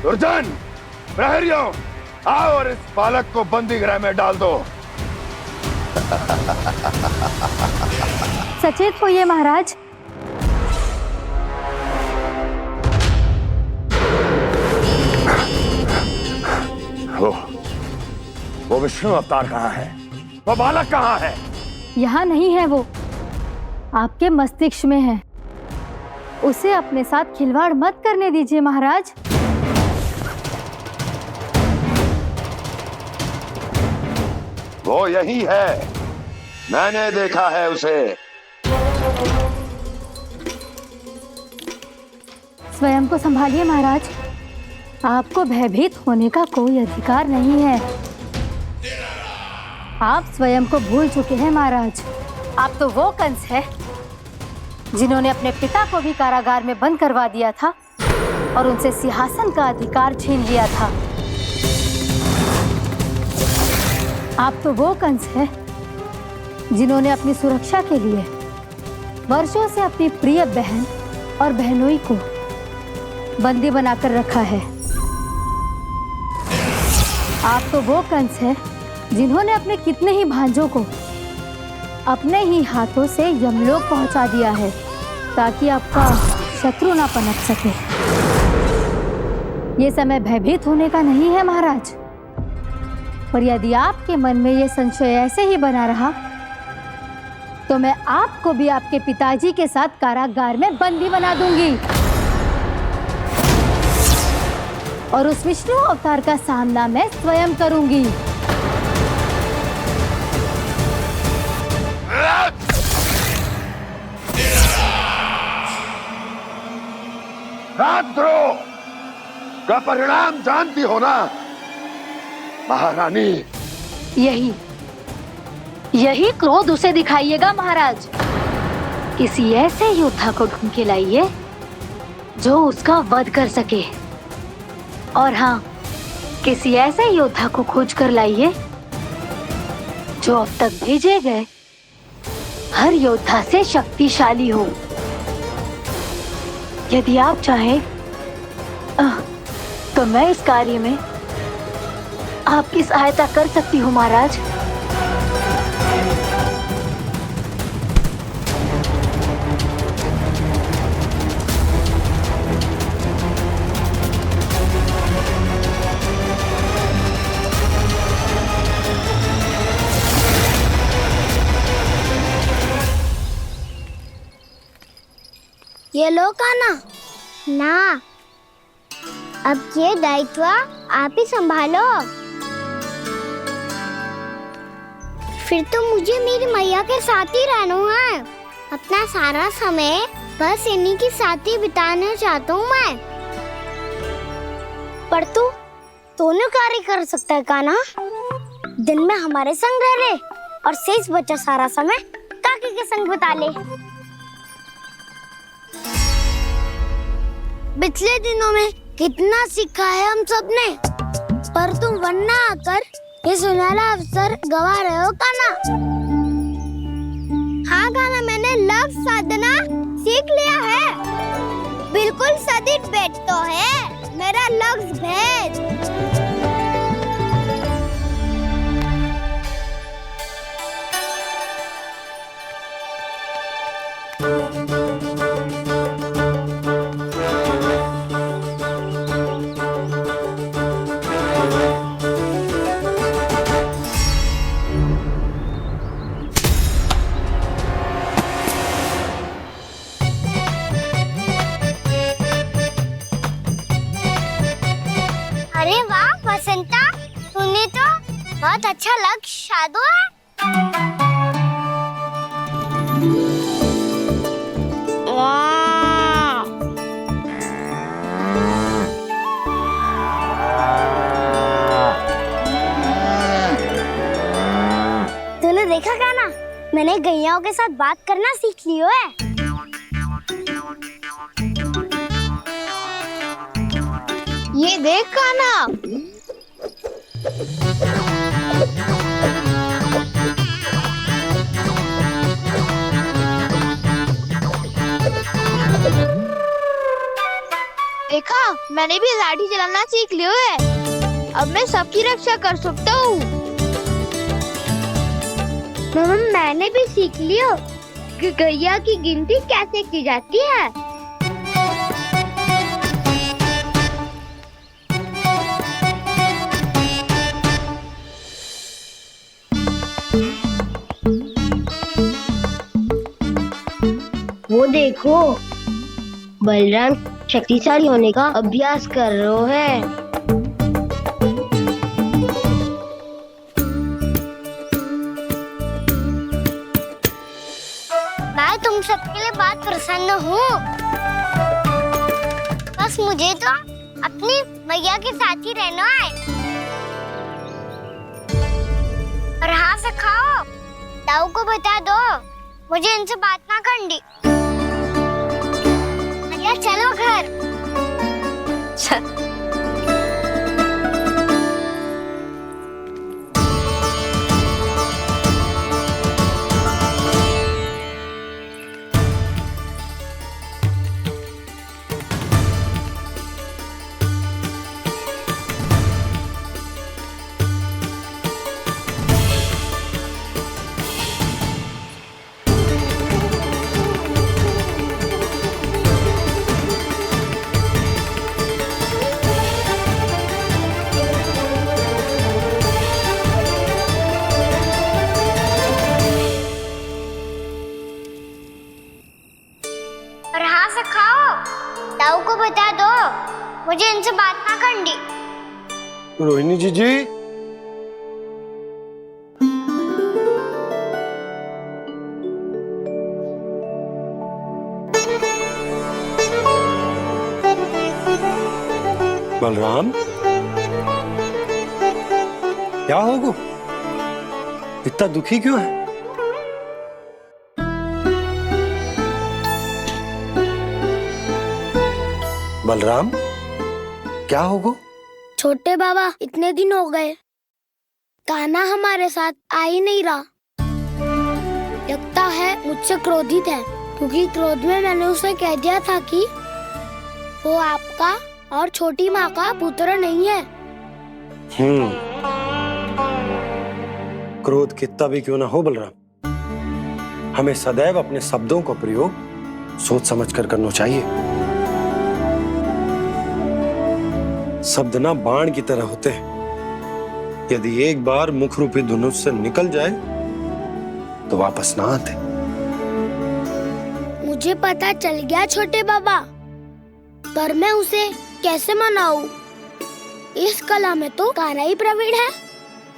दुर्जन, प्रहरियों, आओ और इस बालक को बंदी गृह में डाल दो। सचेत होइए महाराज। वो विष्णु अवतार कहाँ है? वो बालक कहाँ है? यहाँ नहीं है वो। आपके मस्तिष्क में है। उसे अपने साथ खिलवाड़ मत करने दीजिए महाराज। वो यही है, मैंने देखा है उसे। स्वयं को संभालिए महाराज, आपको भयभीत होने का कोई अधिकार नहीं है। आप स्वयं को भूल चुके हैं महाराज। आप तो वो कंस है जिन्होंने अपने पिता को भी कारागार में बंद करवा दिया था और उनसे सिंहासन का अधिकार छीन लिया था। आप तो वो कंस है जिन्होंने अपनी सुरक्षा के लिए वर्षों से अपनी प्रिय बहन और बहनोई को बंदी बनाकर रखा है। आप तो वो कंस है जिन्होंने अपने कितने ही भांजों को अपने ही हाथों से यमलोक पहुंचा दिया है ताकि आपका शत्रु ना पनप सके। ये समय भयभीत होने का नहीं है महाराज, पर यदि आपके मन में ये संशय ऐसे ही बना रहा तो मैं आपको भी आपके पिताजी के साथ कारागार में बंदी बना दूंगी और उस विष्णु अवतार का सामना मैं स्वयं करूंगी। राजद्रोह का परिणाम जानती हो ना महारानी? यही क्रोध उसे दिखाइएगा महाराज। किसी ऐसे योद्धा को ढूंढ के लाइए जो उसका वध कर सके, और हाँ, किसी ऐसे योद्धा को खोज कर लाइए जो अब तक भेजे गए हर योद्धा से शक्तिशाली हो। यदि आप चाहें तो मैं इस कार्य में आपकी सहायता कर सकती हूँ महाराज। ये लो काना। ना, अब ये दायित्व आप ही संभालो। फिर तो मुझे मेरी मैया के साथ ही रहना है। अपना सारा समय बस इन्हीं के साथ ही बिताना चाहता हूँ मैं। पर तू दोनों कार्य कर सकता है काना। दिन में हमारे संग रह ले और शेष बचा सारा समय काकी के संग बिता ले। पिछले दिनों में कितना सीखा है हम सब ने, पर तुम वरना आकर ये सुनहरा अवसर गवा रहे हो काना। हाँ काना, मैंने लक्ष्य साधना सीख लिया है। बिल्कुल सदित भेद तो है मेरा लक्ष्य भेद। अरे वाह वसंता, तूने तो बहुत अच्छा लक्ष्य साधा है। वाह, तूने देखा क्या ना, मैंने गैयाओं के साथ बात करना सीख लियो है। ये देख काना, देखा, मैंने भी लाठी चलाना सीख लियो है। अब मैं सबकी रक्षा कर सकता हूँ। मैंने भी सीख लियो कि गैया की गिनती कैसे की जाती है। देखो, बलराम शक्तिशाली होने का अभ्यास कर रहे हैं। मैं तुम सबके लिए बहुत प्रसन्न हूँ। बस मुझे तो अपनी मैया के साथ ही रहना है। और हाँ सखाओ, ताऊ को बता दो मुझे इनसे बात ना करनी। मैया चलो घर। और हाँ सखाओ, ताऊ को बता दो मुझे इनसे बात ना करनी। रोहिणी जी बलराम, क्या होगा? इतना दुखी क्यों है? बलराम, क्या होगा? छोटे बाबा, इतने दिन हो गए कान्हा हमारे साथ आ ही नहीं रहा। लगता है मुझसे क्रोधित है, क्योंकि क्रोध में मैंने उसे कह दिया था कि वो आपका और छोटी माँ का पुत्र नहीं है। क्रोध कितना भी क्यों ना हो बलराम, हमें सदैव अपने शब्दों का प्रयोग सोच समझ कर करना चाहिए। शब्द ना बाण की तरह होते हैं, यदि एक बार मुख रूपी धनुष से निकल जाए तो वापस ना आते। मुझे पता चल गया छोटे बाबा, पर मैं उसे कैसे मनाऊं? इस कला में तो कान्हा ही प्रवीण है।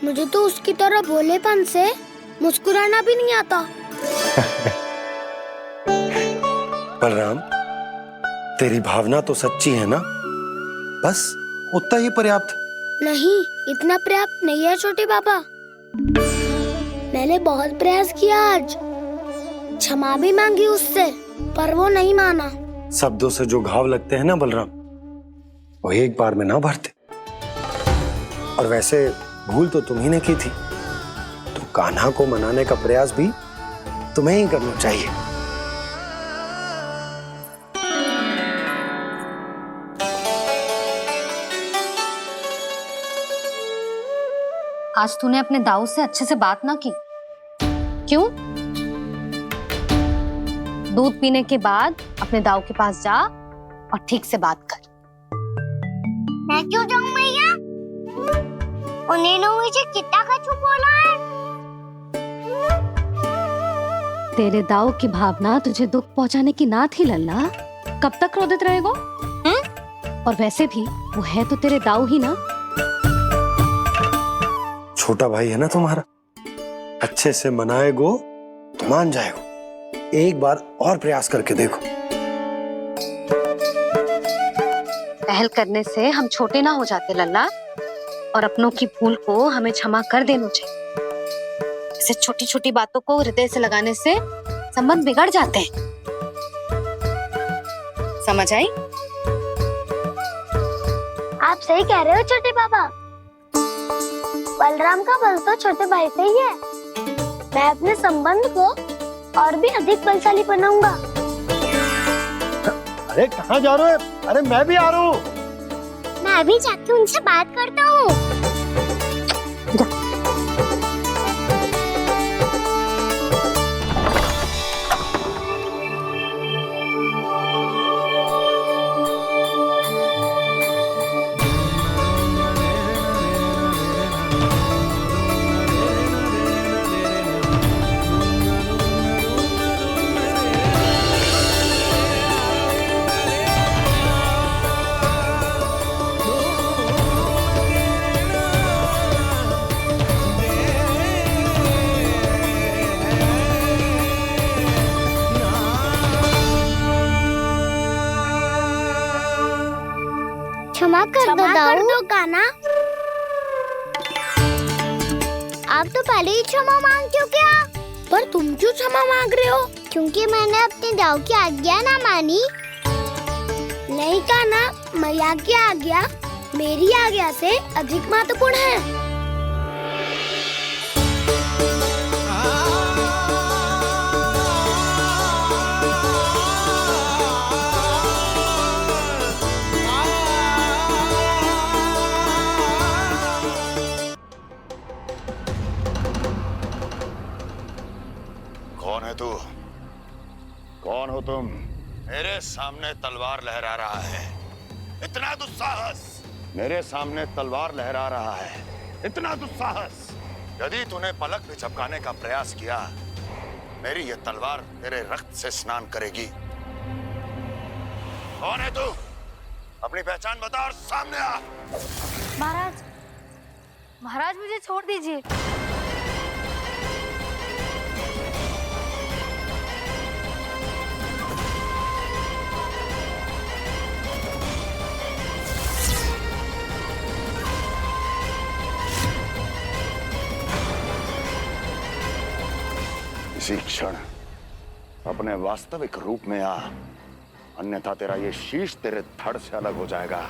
मुझे तो उसकी तरह भोलेपन से मुस्कुराना भी नहीं आता। बलराम, तेरी भावना तो सच्ची है ना, बस उतना ही पर्याप्त। नहीं, इतना पर्याप्त नहीं है छोटे बाबा। मैंने बहुत प्रयास किया आज, क्षमा भी मांगी उससे, पर वो नहीं माना। शब्दों से जो घाव लगते हैं ना बलराम, वो एक बार में ना भरते। और वैसे भूल तो तुम्ही ने की थी, तो कान्हा को मनाने का प्रयास भी तुम्हें ही करना चाहिए। आज तूने अपने दाऊ से अच्छे से बात ना की, क्यों? दूध पीने के बाद अपने दाऊ के पास जा और ठीक से बात कर। मैं क्यों जाऊं मैया? उन्होंने मुझे कितना कछु बोला है। तेरे दाऊ की भावना तुझे दुख पहुंचाने की ना थी लल्ला। कब तक क्रोधित रहेगो? और वैसे भी वो है तो तेरे दाऊ ही ना। छोटा भाई है ना तुम्हारा, अच्छे से मनाएगो तो मान जाएगो। एक बार और प्रयास करके देखो। पहल करने से हम छोटे ना हो जाते लल्ला, और अपनों की भूल को हमें क्षमा कर देना चाहिए। ऐसे छोटी छोटी बातों को हृदय से लगाने से संबंध बिगड़ जाते हैं। समझ आई? आप सही कह रहे हो छोटे बाबा। बलराम का बल तो छोटे भाई से ही है। मैं अपने संबंध को और भी अधिक बलशाली बनाऊंगा। अरे कहाँ जा रहे हो? अरे मैं भी आ रहा हूँ। मैं अभी जाके उनसे बात करता हूँ। क्षमा कर दो कान्हा। आप तो पहले ही क्षमा मांगते हो क्या? पर तुम क्यों क्षमा मांग रहे हो? क्योंकि मैंने अपने दाऊ की आज्ञा ना मानी। नहीं कान्हा, मैया की आज्ञा मेरी आज्ञा से अधिक महत्वपूर्ण है। कौन है तू? कौन हो तुम? मेरे सामने तलवार लहरा रहा है, इतना दुस्साहस! मेरे सामने तलवार लहरा रहा है, इतना दुस्साहस! यदि तूने पलक भी झपकाने का प्रयास किया, मेरी ये तलवार तेरे रक्त से स्नान करेगी। कौन है तू? अपनी पहचान बता और सामने आ। महाराज, महाराज मुझे छोड़ दीजिए। इसी क्षण अपने वास्तविक रूप में आ, अन्यथा तेरा ये शीश तेरे धड़ से अलग हो जाएगा।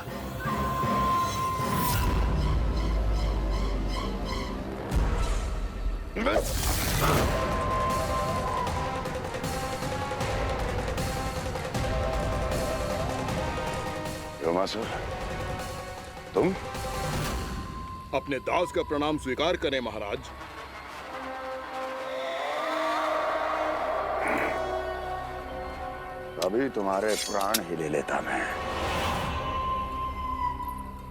योमासुर, तुम? अपने दास का प्रणाम स्वीकार करें महाराज। अभी तुम्हारे प्राण ही ले लेता मैं।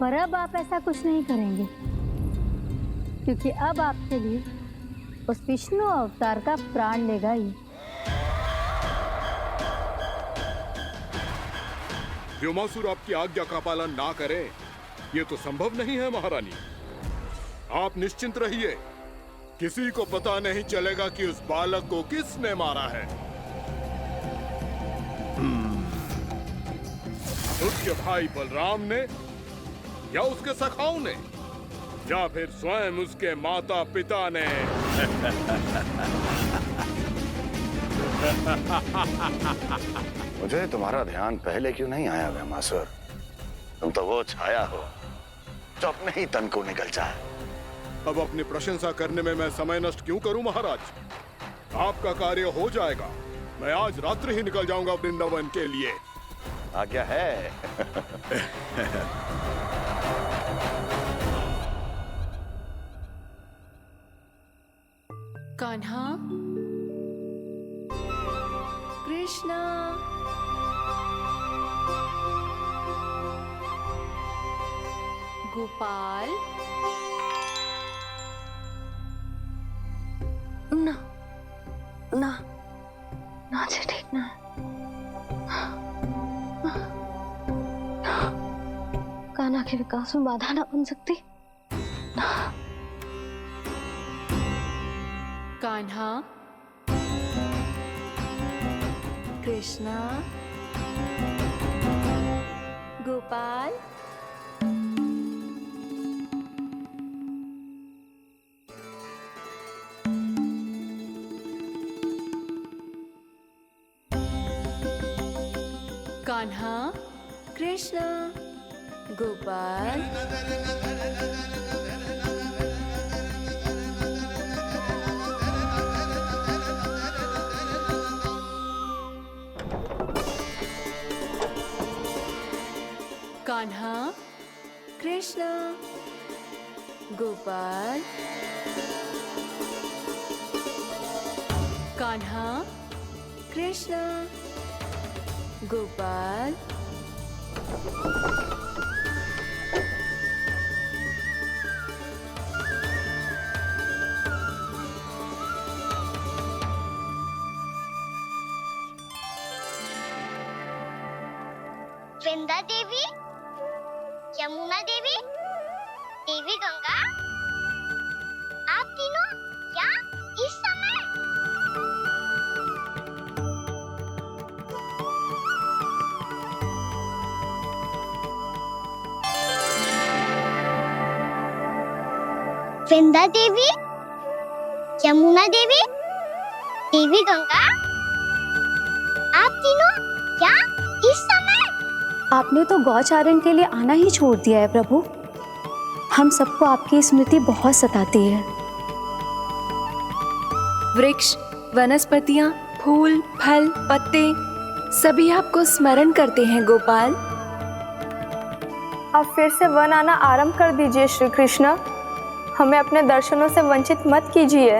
पर अब आप ऐसा कुछ नहीं करेंगे, क्योंकि अब आपके लिए उस विष्णु अवतार का प्राण लेगा ही। व्योमासुर आपकी आज्ञा का पालन ना करे, ये तो संभव नहीं है महारानी। आप निश्चिंत रहिए, किसी को पता नहीं चलेगा कि उस बालक को किसने मारा है। उसके भाई बलराम ने, या उसके सखाओं ने, या फिर स्वयं उसके माता पिता ने। मुझे तुम्हारा ध्यान पहले क्यों नहीं आया व्योमासुर? तुम तो वो छाया हो जो अपने ही तन को निकल जाए। अब अपनी प्रशंसा करने में मैं समय नष्ट क्यों करूं महाराज? आपका कार्य हो जाएगा। मैं आज रात्रि ही निकल जाऊंगा वृंदावन के लिए। आज्ञा है। कान्हा, कृष्णा, गोपाल। ना ना ना, जी ठीक ना। कान्हा के विकास में बाधा ना बन सकती। कान्हा, कृष्णा, गोपाल। कान्हा, कृष्णा, गोपाल। कान्हा, कृष्णा, गोपाल। कान्हा, कृष्णा, गोपाल। वृंदा देवी, यमुना देवी, देवी गंगा, आप तीनों यहाँ इस समय? विंध्या देवी, यमुना देवी, देवी गंगा, आप तीनों क्या इस समय? आपने तो गौचारण के लिए आना ही छोड़ दिया है प्रभु। हम सबको आपकी स्मृति बहुत सताती है। वृक्ष, वनस्पतियां, फूल, फल, पत्ते सभी आपको स्मरण करते हैं गोपाल। अब फिर से वन आना आरंभ कर दीजिए श्री कृष्ण। हमें अपने दर्शनों से वंचित मत कीजिए।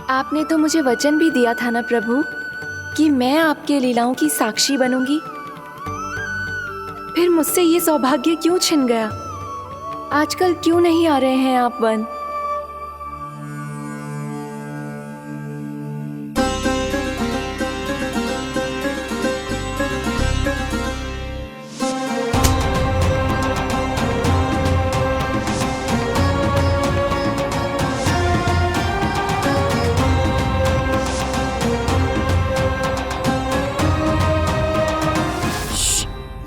आपने तो मुझे वचन भी दिया था ना प्रभु कि मैं आपके लीलाओं की साक्षी बनूंगी। फिर मुझसे ये सौभाग्य क्यों छिन गया? आजकल क्यों नहीं आ रहे हैं आप वन?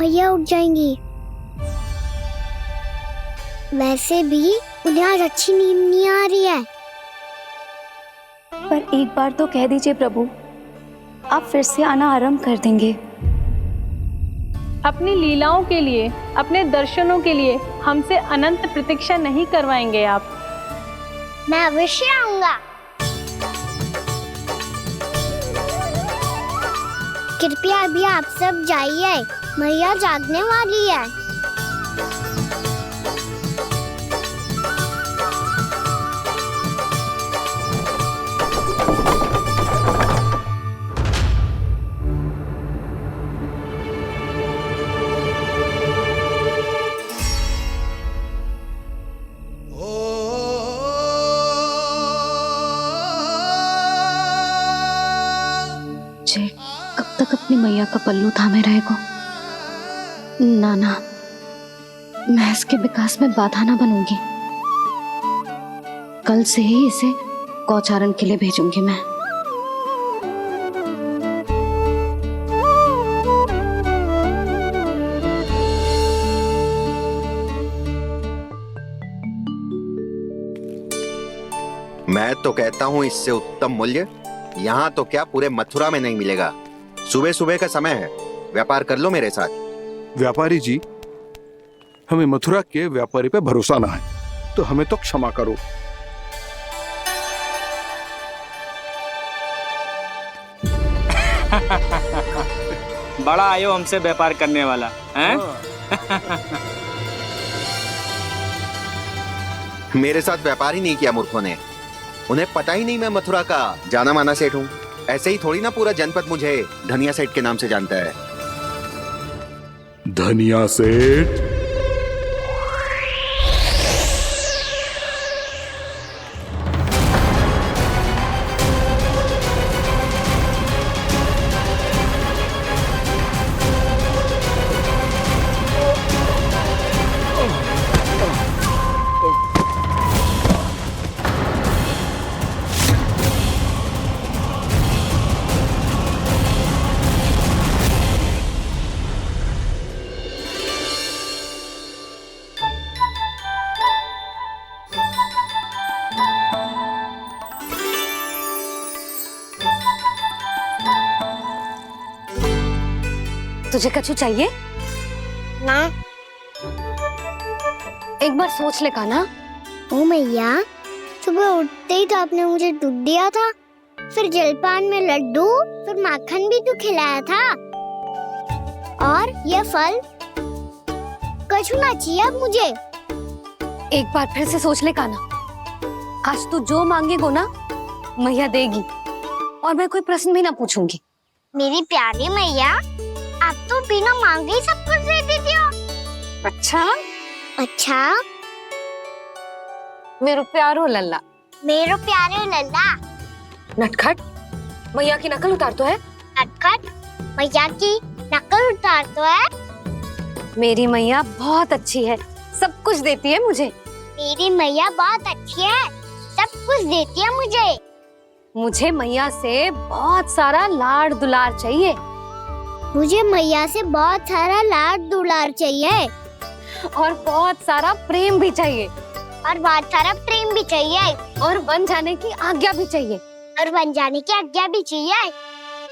भैया उठ जाएंगी। वैसे भी उन्हें आज अच्छी नींद नहीं आ रही है। पर एक बार तो कह दीजिए प्रभु, आप फिर से आना आरंभ कर देंगे। अपनी लीलाओं के लिए, अपने दर्शनों के लिए हमसे अनंत प्रतीक्षा नहीं करवाएंगे आप? मैं अवश्य आऊंगा। कृपया अभी आप सब जाइए, मैया जागने वाली है। जे कब तक अपनी मैया का पल्लू थामे रहेगा? ना ना, मैं इसके विकास में बाधा ना बनूंगी। कल से ही इसे गौचारण के लिए भेजूंगी मैं। मैं तो कहता हूँ इससे उत्तम मूल्य यहाँ तो क्या पूरे मथुरा में नहीं मिलेगा। सुबह सुबह का समय है, व्यापार कर लो मेरे साथ। व्यापारी जी, हमें मथुरा के व्यापारी पे भरोसा ना है, तो हमें तो क्षमा करो। बड़ा आयो हमसे व्यापार करने वाला हैं? मेरे साथ व्यापार ही नहीं किया मूर्खों ने। उन्हें पता ही नहीं मैं मथुरा का जाना माना सेठ हूँ। ऐसे ही थोड़ी ना पूरा जनपद मुझे धनिया सेठ के नाम से जानता है। धनिया सेठ? तुझे कछु चाहिए? ना। एक बार सोच ले कान्हा। ओ मैया, सुबह उठते ही तो आपने मुझे दूध दिया था, फिर जलपान में लड्डू, फिर माखन भी तो खिलाया था, और ये फल कछु ना चाहिए अब मुझे। एक बार फिर से सोच ले कान्हा। आज तू जो मांगेगो ना, मैया देगी, और मैं कोई प्रश्न भी ना पूछूंगी। मेरी प्यारी मैया, आप तो बिना मांगे ही सब कुछ दे देती हो। अच्छा? अच्छा? मेरो प्यारो लल्ला। मेरो प्यारे लल्ला। नटखट, मैया की नकल उतार तो है। नटखट, मैया की नकल उतार तो है। मेरी मैया बहुत अच्छी है, सब कुछ देती है मुझे। मेरी मैया बहुत अच्छी है, सब कुछ देती है मुझे। मुझे मैया से बहुत सारा लाड़ दुलार चाहिए। मुझे मैया से बहुत सारा लाड दुलार चाहिए, और बहुत सारा प्रेम भी चाहिए। और बहुत सारा प्रेम भी चाहिए और बन जाने की आज्ञा भी चाहिए। और बन जाने की आज्ञा भी चाहिए।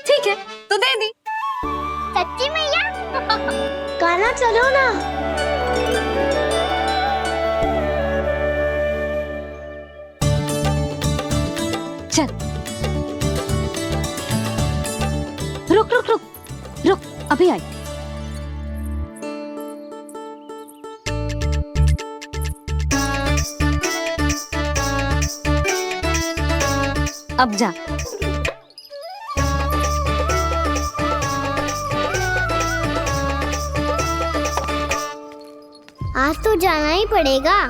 ठीक है, तो दे दी। सच्ची मैया? गाना चलो ना। चल, रुक रुक रुक रुक, अभी आई। अब जा। आज तो जाना ही पड़ेगा।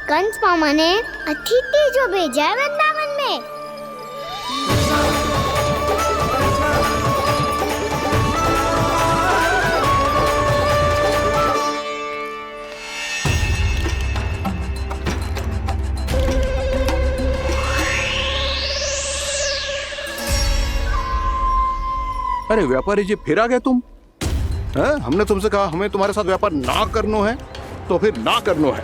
कंस मामा ने अतिथि जो भेजा है वृंदावन में। अरे व्यापारी जी, फिर आ गए तुम? हैं? हमने तुमसे कहा हमें तुम्हारे साथ व्यापार ना करनो है, तो फिर ना करनो है।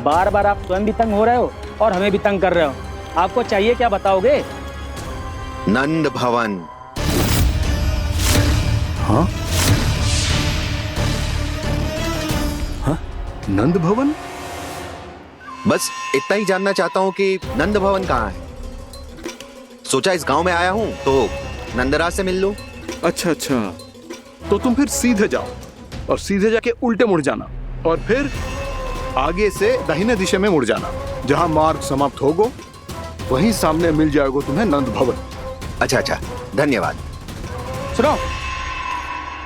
बार बार आप स्वयं भी तंग हो रहे हो और हमें भी तंग कर रहे हो। आपको चाहिए क्या, बताओगे? नंद भवन। हाँ? हाँ? नंद भवन? बस इतना ही जानना चाहता हूँ कि नंद भवन कहाँ है। सोचा इस गांव में आया हूँ तो नंदराज से मिल लूं। अच्छा अच्छा, तो तुम फिर सीधे जाओ और सीधे जाके उल्टे मुड़ जाना और फिर आगे से दाहिने दिशा में मुड़ जाना। जहां मार्ग समाप्त होगा वहीं सामने मिल जाएगा तुम्हें नंद भवन। अच्छा अच्छा, धन्यवाद। सुनो,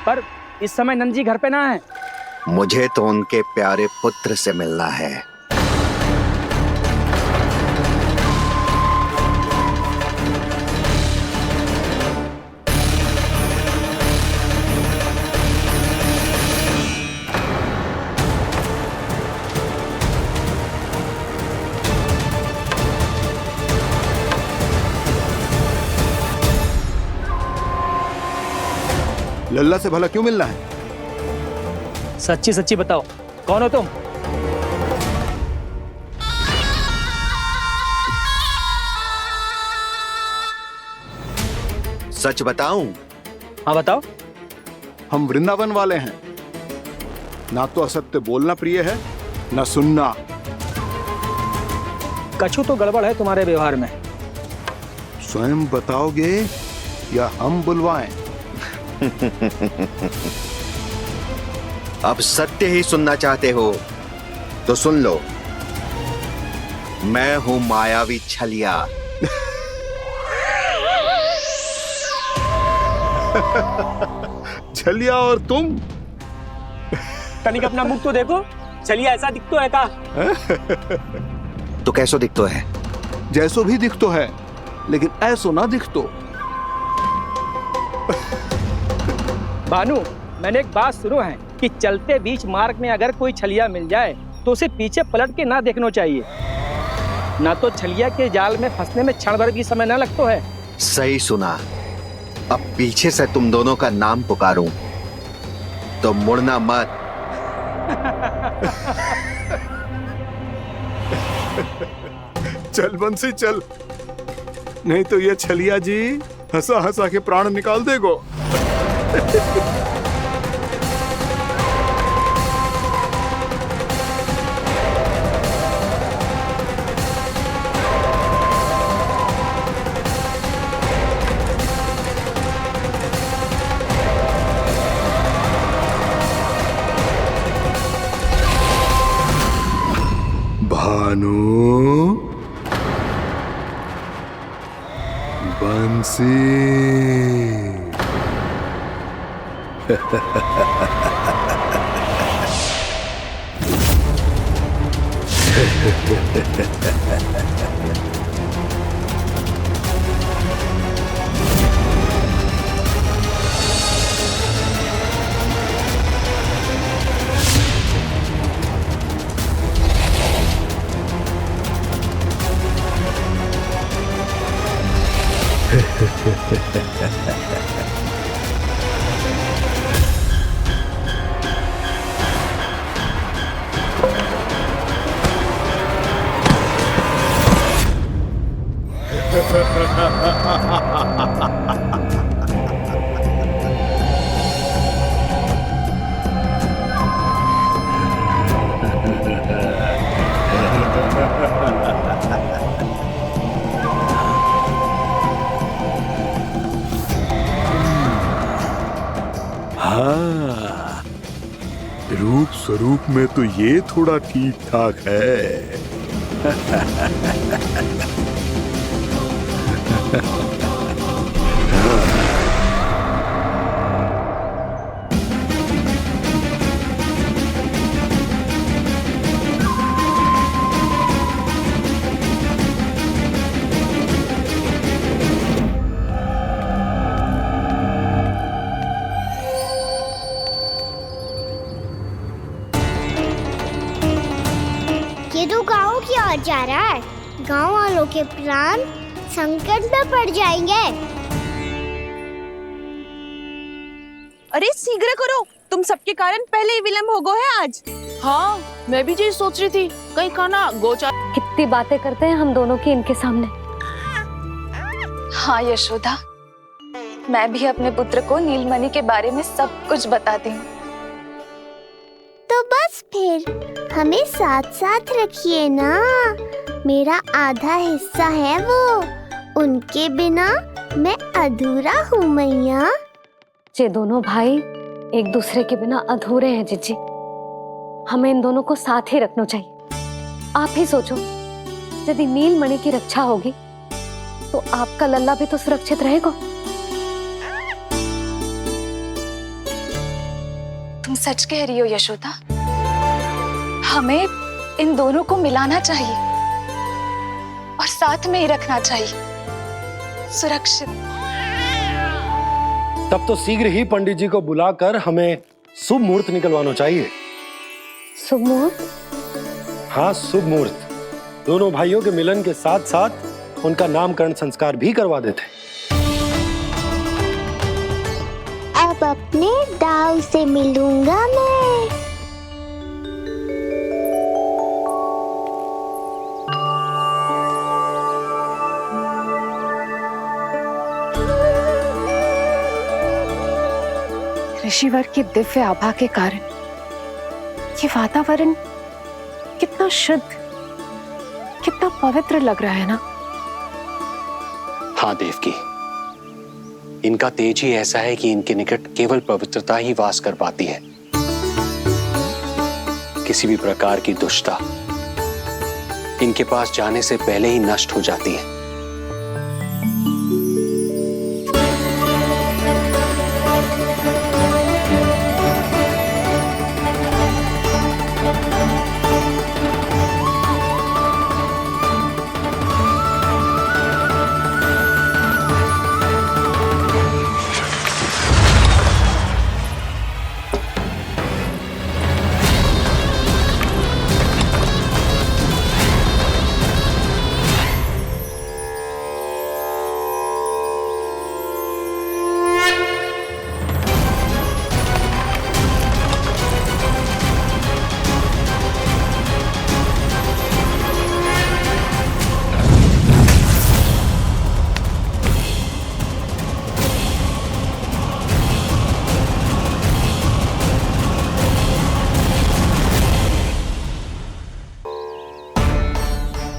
पर इस समय नंद जी घर पे ना है। मुझे तो उनके प्यारे पुत्र से मिलना है। लल्ला से भला क्यों मिलना है? सच्ची सच्ची बताओ, कौन हो तुम? सच बताऊं? हाँ बताओ। हम वृंदावन वाले हैं। ना तो असत्य बोलना प्रिय है, ना सुनना। कछु तो गड़बड़ है तुम्हारे व्यवहार में। स्वयं बताओगे या हम बुलवाएं? अब सत्य ही सुनना चाहते हो तो सुन लो। मैं हूं मायावी छलिया। छलिया और तुम? तनिक अपना मुख तो देखो, छलिया ऐसा दिखतो है का? तो कैसो दिखतो है? जैसो भी दिखतो है, लेकिन ऐसो ना दिखतो। भानु, मैंने एक बात सुनो है कि चलते बीच मार्ग में अगर कोई छलिया मिल जाए तो उसे पीछे पलट के ना देखना चाहिए, ना तो छलिया के जाल में फंसने में क्षण भर भी समय ना लगता है। सही सुना। अब पीछे से तुम दोनों का नाम पुकारूं तो मुड़ना मत। चल बंसी चल, नहीं तो ये छलिया जी हंसा हंसा के प्राण निकाल देगो। भानु, बंसी। हाँ, रूप स्वरूप में तो ये थोड़ा ठीक ठाक है। ये तो गाँव की ओर जा रहा है। गाँव वालों के प्राण संकट में पड़ जाएंगे। अरे शीघ्र करो, तुम सबके कारण पहले ही विलंब हो गया है आज। हाँ, मैं भी यही सोच रही थी, कहीं खाना गोचार। कितनी बातें करते हैं हम दोनों की इनके सामने। हाँ यशोदा, मैं भी अपने पुत्र को नीलमणि के बारे में सब कुछ बताती हूँ। तो बस फिर हमें साथ साथ रखिए ना। मेरा आधा हिस्सा है वो, उनके बिना मैं अधूरा हूँ मैया। ये दोनों भाई एक दूसरे के बिना अधूरे हैं जीजी। हमें इन दोनों को साथ ही रखना चाहिए। आप ही सोचो, यदि नीलमणि की रक्षा होगी तो आपका लल्ला भी तो सुरक्षित रहेगा। तुम सच कह रही हो यशोदा, हमें इन दोनों को मिलाना चाहिए और साथ में ही रखना चाहिए, सुरक्षित। तब तो शीघ्र ही पंडित जी को बुलाकर हमें शुभ मुहूर्त निकलवाना चाहिए। शुभ मुहूर्त? हाँ, शुभ मुहूर्त। दोनों भाइयों के मिलन के साथ साथ उनका नामकरण संस्कार भी करवा देते। अब अपने दाऊ से मिलूंगा मैं। ऋषिवर की दिव्य आभा के कारण ये वातावरण कितना शुद्ध, कितना पवित्र लग रहा है ना। हाँ देवकी, इनका तेज ही ऐसा है कि इनके निकट केवल पवित्रता ही वास कर पाती है। किसी भी प्रकार की दुष्टता इनके पास जाने से पहले ही नष्ट हो जाती है।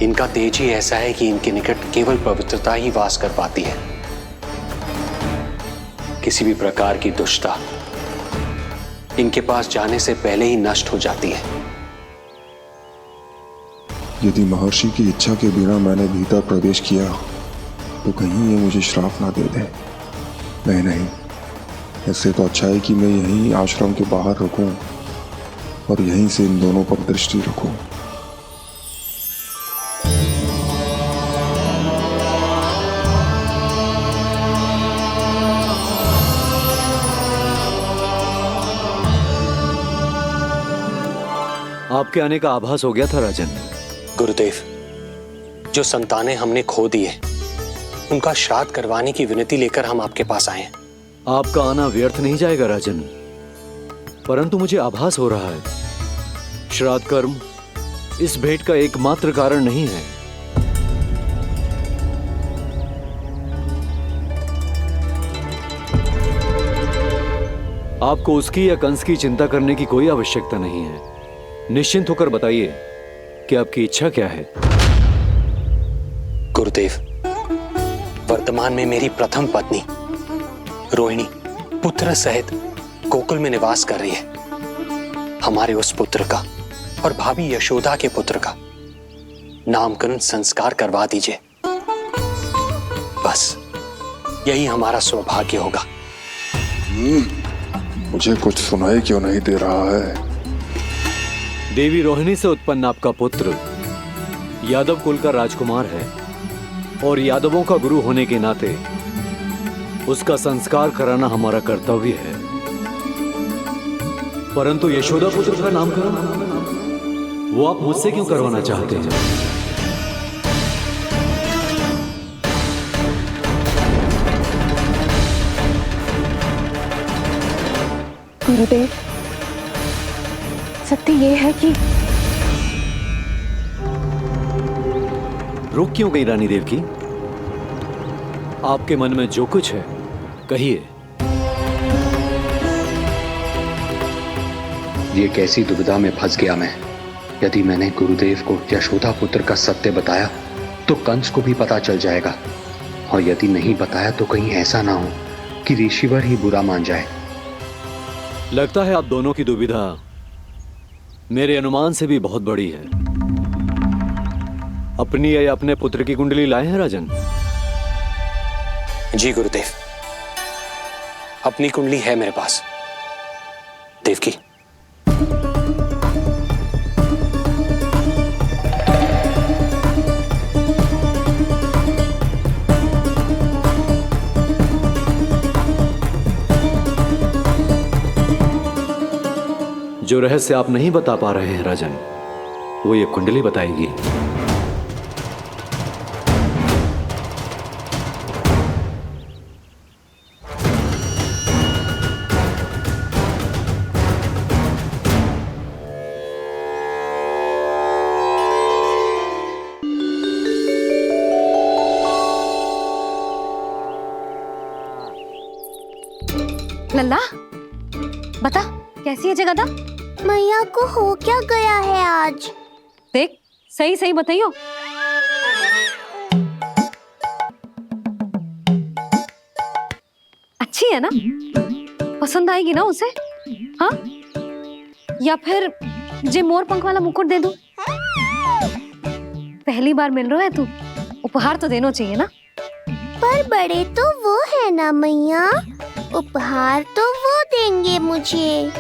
इनका तेज ही ऐसा है कि इनके निकट केवल पवित्रता ही वास कर पाती है। किसी भी प्रकार की दुष्टता इनके पास जाने से पहले ही नष्ट हो जाती है। यदि महर्षि की इच्छा के बिना मैंने भीतर प्रवेश किया तो कहीं ये मुझे श्राप ना दे दे। नहीं, इससे तो अच्छा है कि मैं यहीं आश्रम के बाहर रुकूं और यहीं से इन दोनों पर दृष्टि रखूं। आपके आने का आभास हो गया था राजन। गुरुदेव, जो संतानें हमने खो दी है उनका श्राद्ध करवाने की विनती लेकर हम आपके पास आए हैं। आपका आना व्यर्थ नहीं जाएगा राजन, परंतु मुझे आभास हो रहा है श्राद्ध कर्म इस भेंट का एकमात्र कारण नहीं है। आपको उसकी या कंस की चिंता करने की कोई आवश्यकता नहीं है। निश्चिंत होकर बताइए कि आपकी इच्छा क्या है। गुरुदेव, वर्तमान में मेरी प्रथम पत्नी रोहिणी पुत्र सहित गोकुल में निवास कर रही है। हमारे उस पुत्र का और भाभी यशोदा के पुत्र का नामकरण संस्कार करवा दीजिए। बस यही हमारा सौभाग्य होगा। मुझे कुछ सुनाई क्यों नहीं दे रहा है? देवी रोहिणी से उत्पन्न आपका पुत्र यादव कुल का राजकुमार है और यादवों का गुरु होने के नाते उसका संस्कार कराना हमारा कर्तव्य है। परंतु यशोदा पुत्र का नामकरण वो आप मुझसे क्यों करवाना चाहते हैं? गुरुदेव, सत्य ये है कि रुक क्यों गई रानी देव की? आपके मन में जो कुछ है कहिए। ये कैसी दुविधा में फंस गया मैं। यदि मैंने गुरुदेव को यशोदा पुत्र का सत्य बताया तो कंस को भी पता चल जाएगा, और यदि नहीं बताया तो कहीं ऐसा ना हो कि ऋषिवर ही बुरा मान जाए। लगता है आप दोनों की दुविधा मेरे अनुमान से भी बहुत बड़ी है। अपनी या अपने पुत्र की कुंडली लाए हैं राजन? जी गुरुदेव, अपनी कुंडली है मेरे पास। देवकी, जो रहस्य आप नहीं बता पा रहे हैं राजन, वो ये कुंडली बताएगी। लल्ला, बता कैसी है जगदा? मैया को हो क्या गया है आज? देख, सही सही बताइयो। अच्छी है ना? पसंद आएगी ना उसे? हाँ? या फिर जे मोर पंख वाला मुकुट दे दूं? पहली बार मिल रहा है तू, उपहार तो देना चाहिए ना? पर बड़े तो वो है ना मैया, उपहार तो वो देंगे मुझे।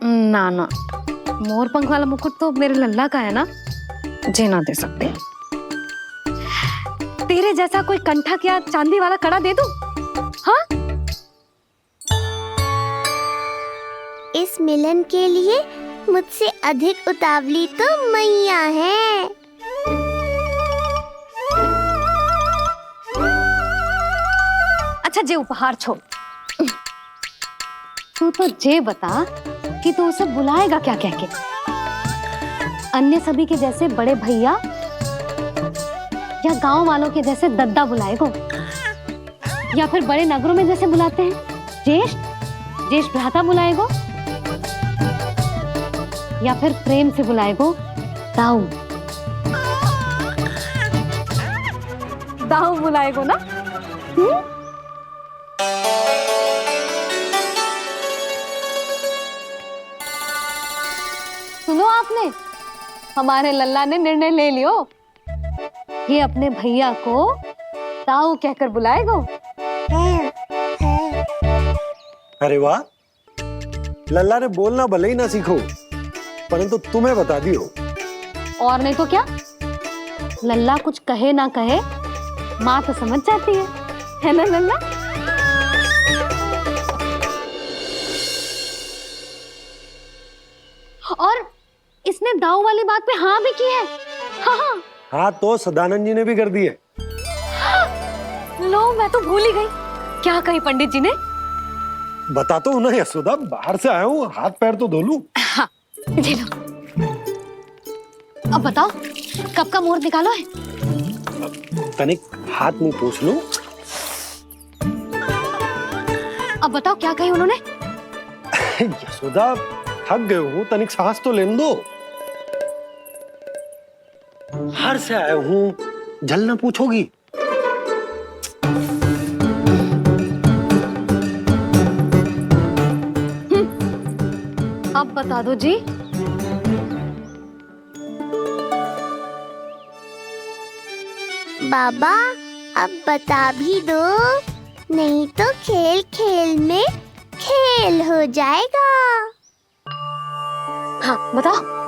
ना ना, मोर पंख वाला मुकुट तो मेरे लल्ला का है ना, जे ना दे सकते। तेरे जैसा कोई कंठक या चांदी वाला कड़ा दे दूं? हाँ? इस मिलन के लिए मुझसे अधिक उतावली तो मैया है। अच्छा, जे उपहार छोड़, तू तो जे बता कि तू उसे बुलाएगा क्या कह के? अन्य सभी के जैसे बड़े भैया या गांव वालों के जैसे दद्दा बुलाएगो, या फिर बड़े नगरों में जैसे बुलाते हैं ज्येष्ठ भ्राता बुलाएगो, या फिर प्रेम से बुलाएगो दाऊ दाऊ बुलाएगो ना? सुनो आपने, हमारे लल्ला ने निर्णय ले लियो, ये अपने भैया को ताऊ कहकर बुलाएगो। अरे वाह, लल्ला ने बोलना भले ही ना सीखो, परंतु तुम्हें बता दियो। और नहीं तो क्या, लल्ला कुछ कहे ना कहे माँ तो समझ जाती है ना लल्ला? और इसने दाऊ वाली बात पे हाँ भी की है। हाँ हाँ, तो सदानंद जी ने भी कर दी है। लो, मैं तो भूल ही गई। क्या कही पंडित जी ने? बता तो ना यशोदा, बाहर से आया हूँ, हाथ पैर तो धो लूं। हाँ, ले लो। अब बताओ, कब का मुहूर्त निकालो है? तनिक हाथ मुंह पूछ लूं। अब बताओ क्या कही उन्होंने? यशोदा थक गए हूँ, तनिक सांस तो लेने दो। हार से आया हूँ, जल ना पूछोगी? अब बता दो जी। बाबा अब बता भी दो, नहीं तो खेल खेल में खेल हो जाएगा। हाँ बताओ।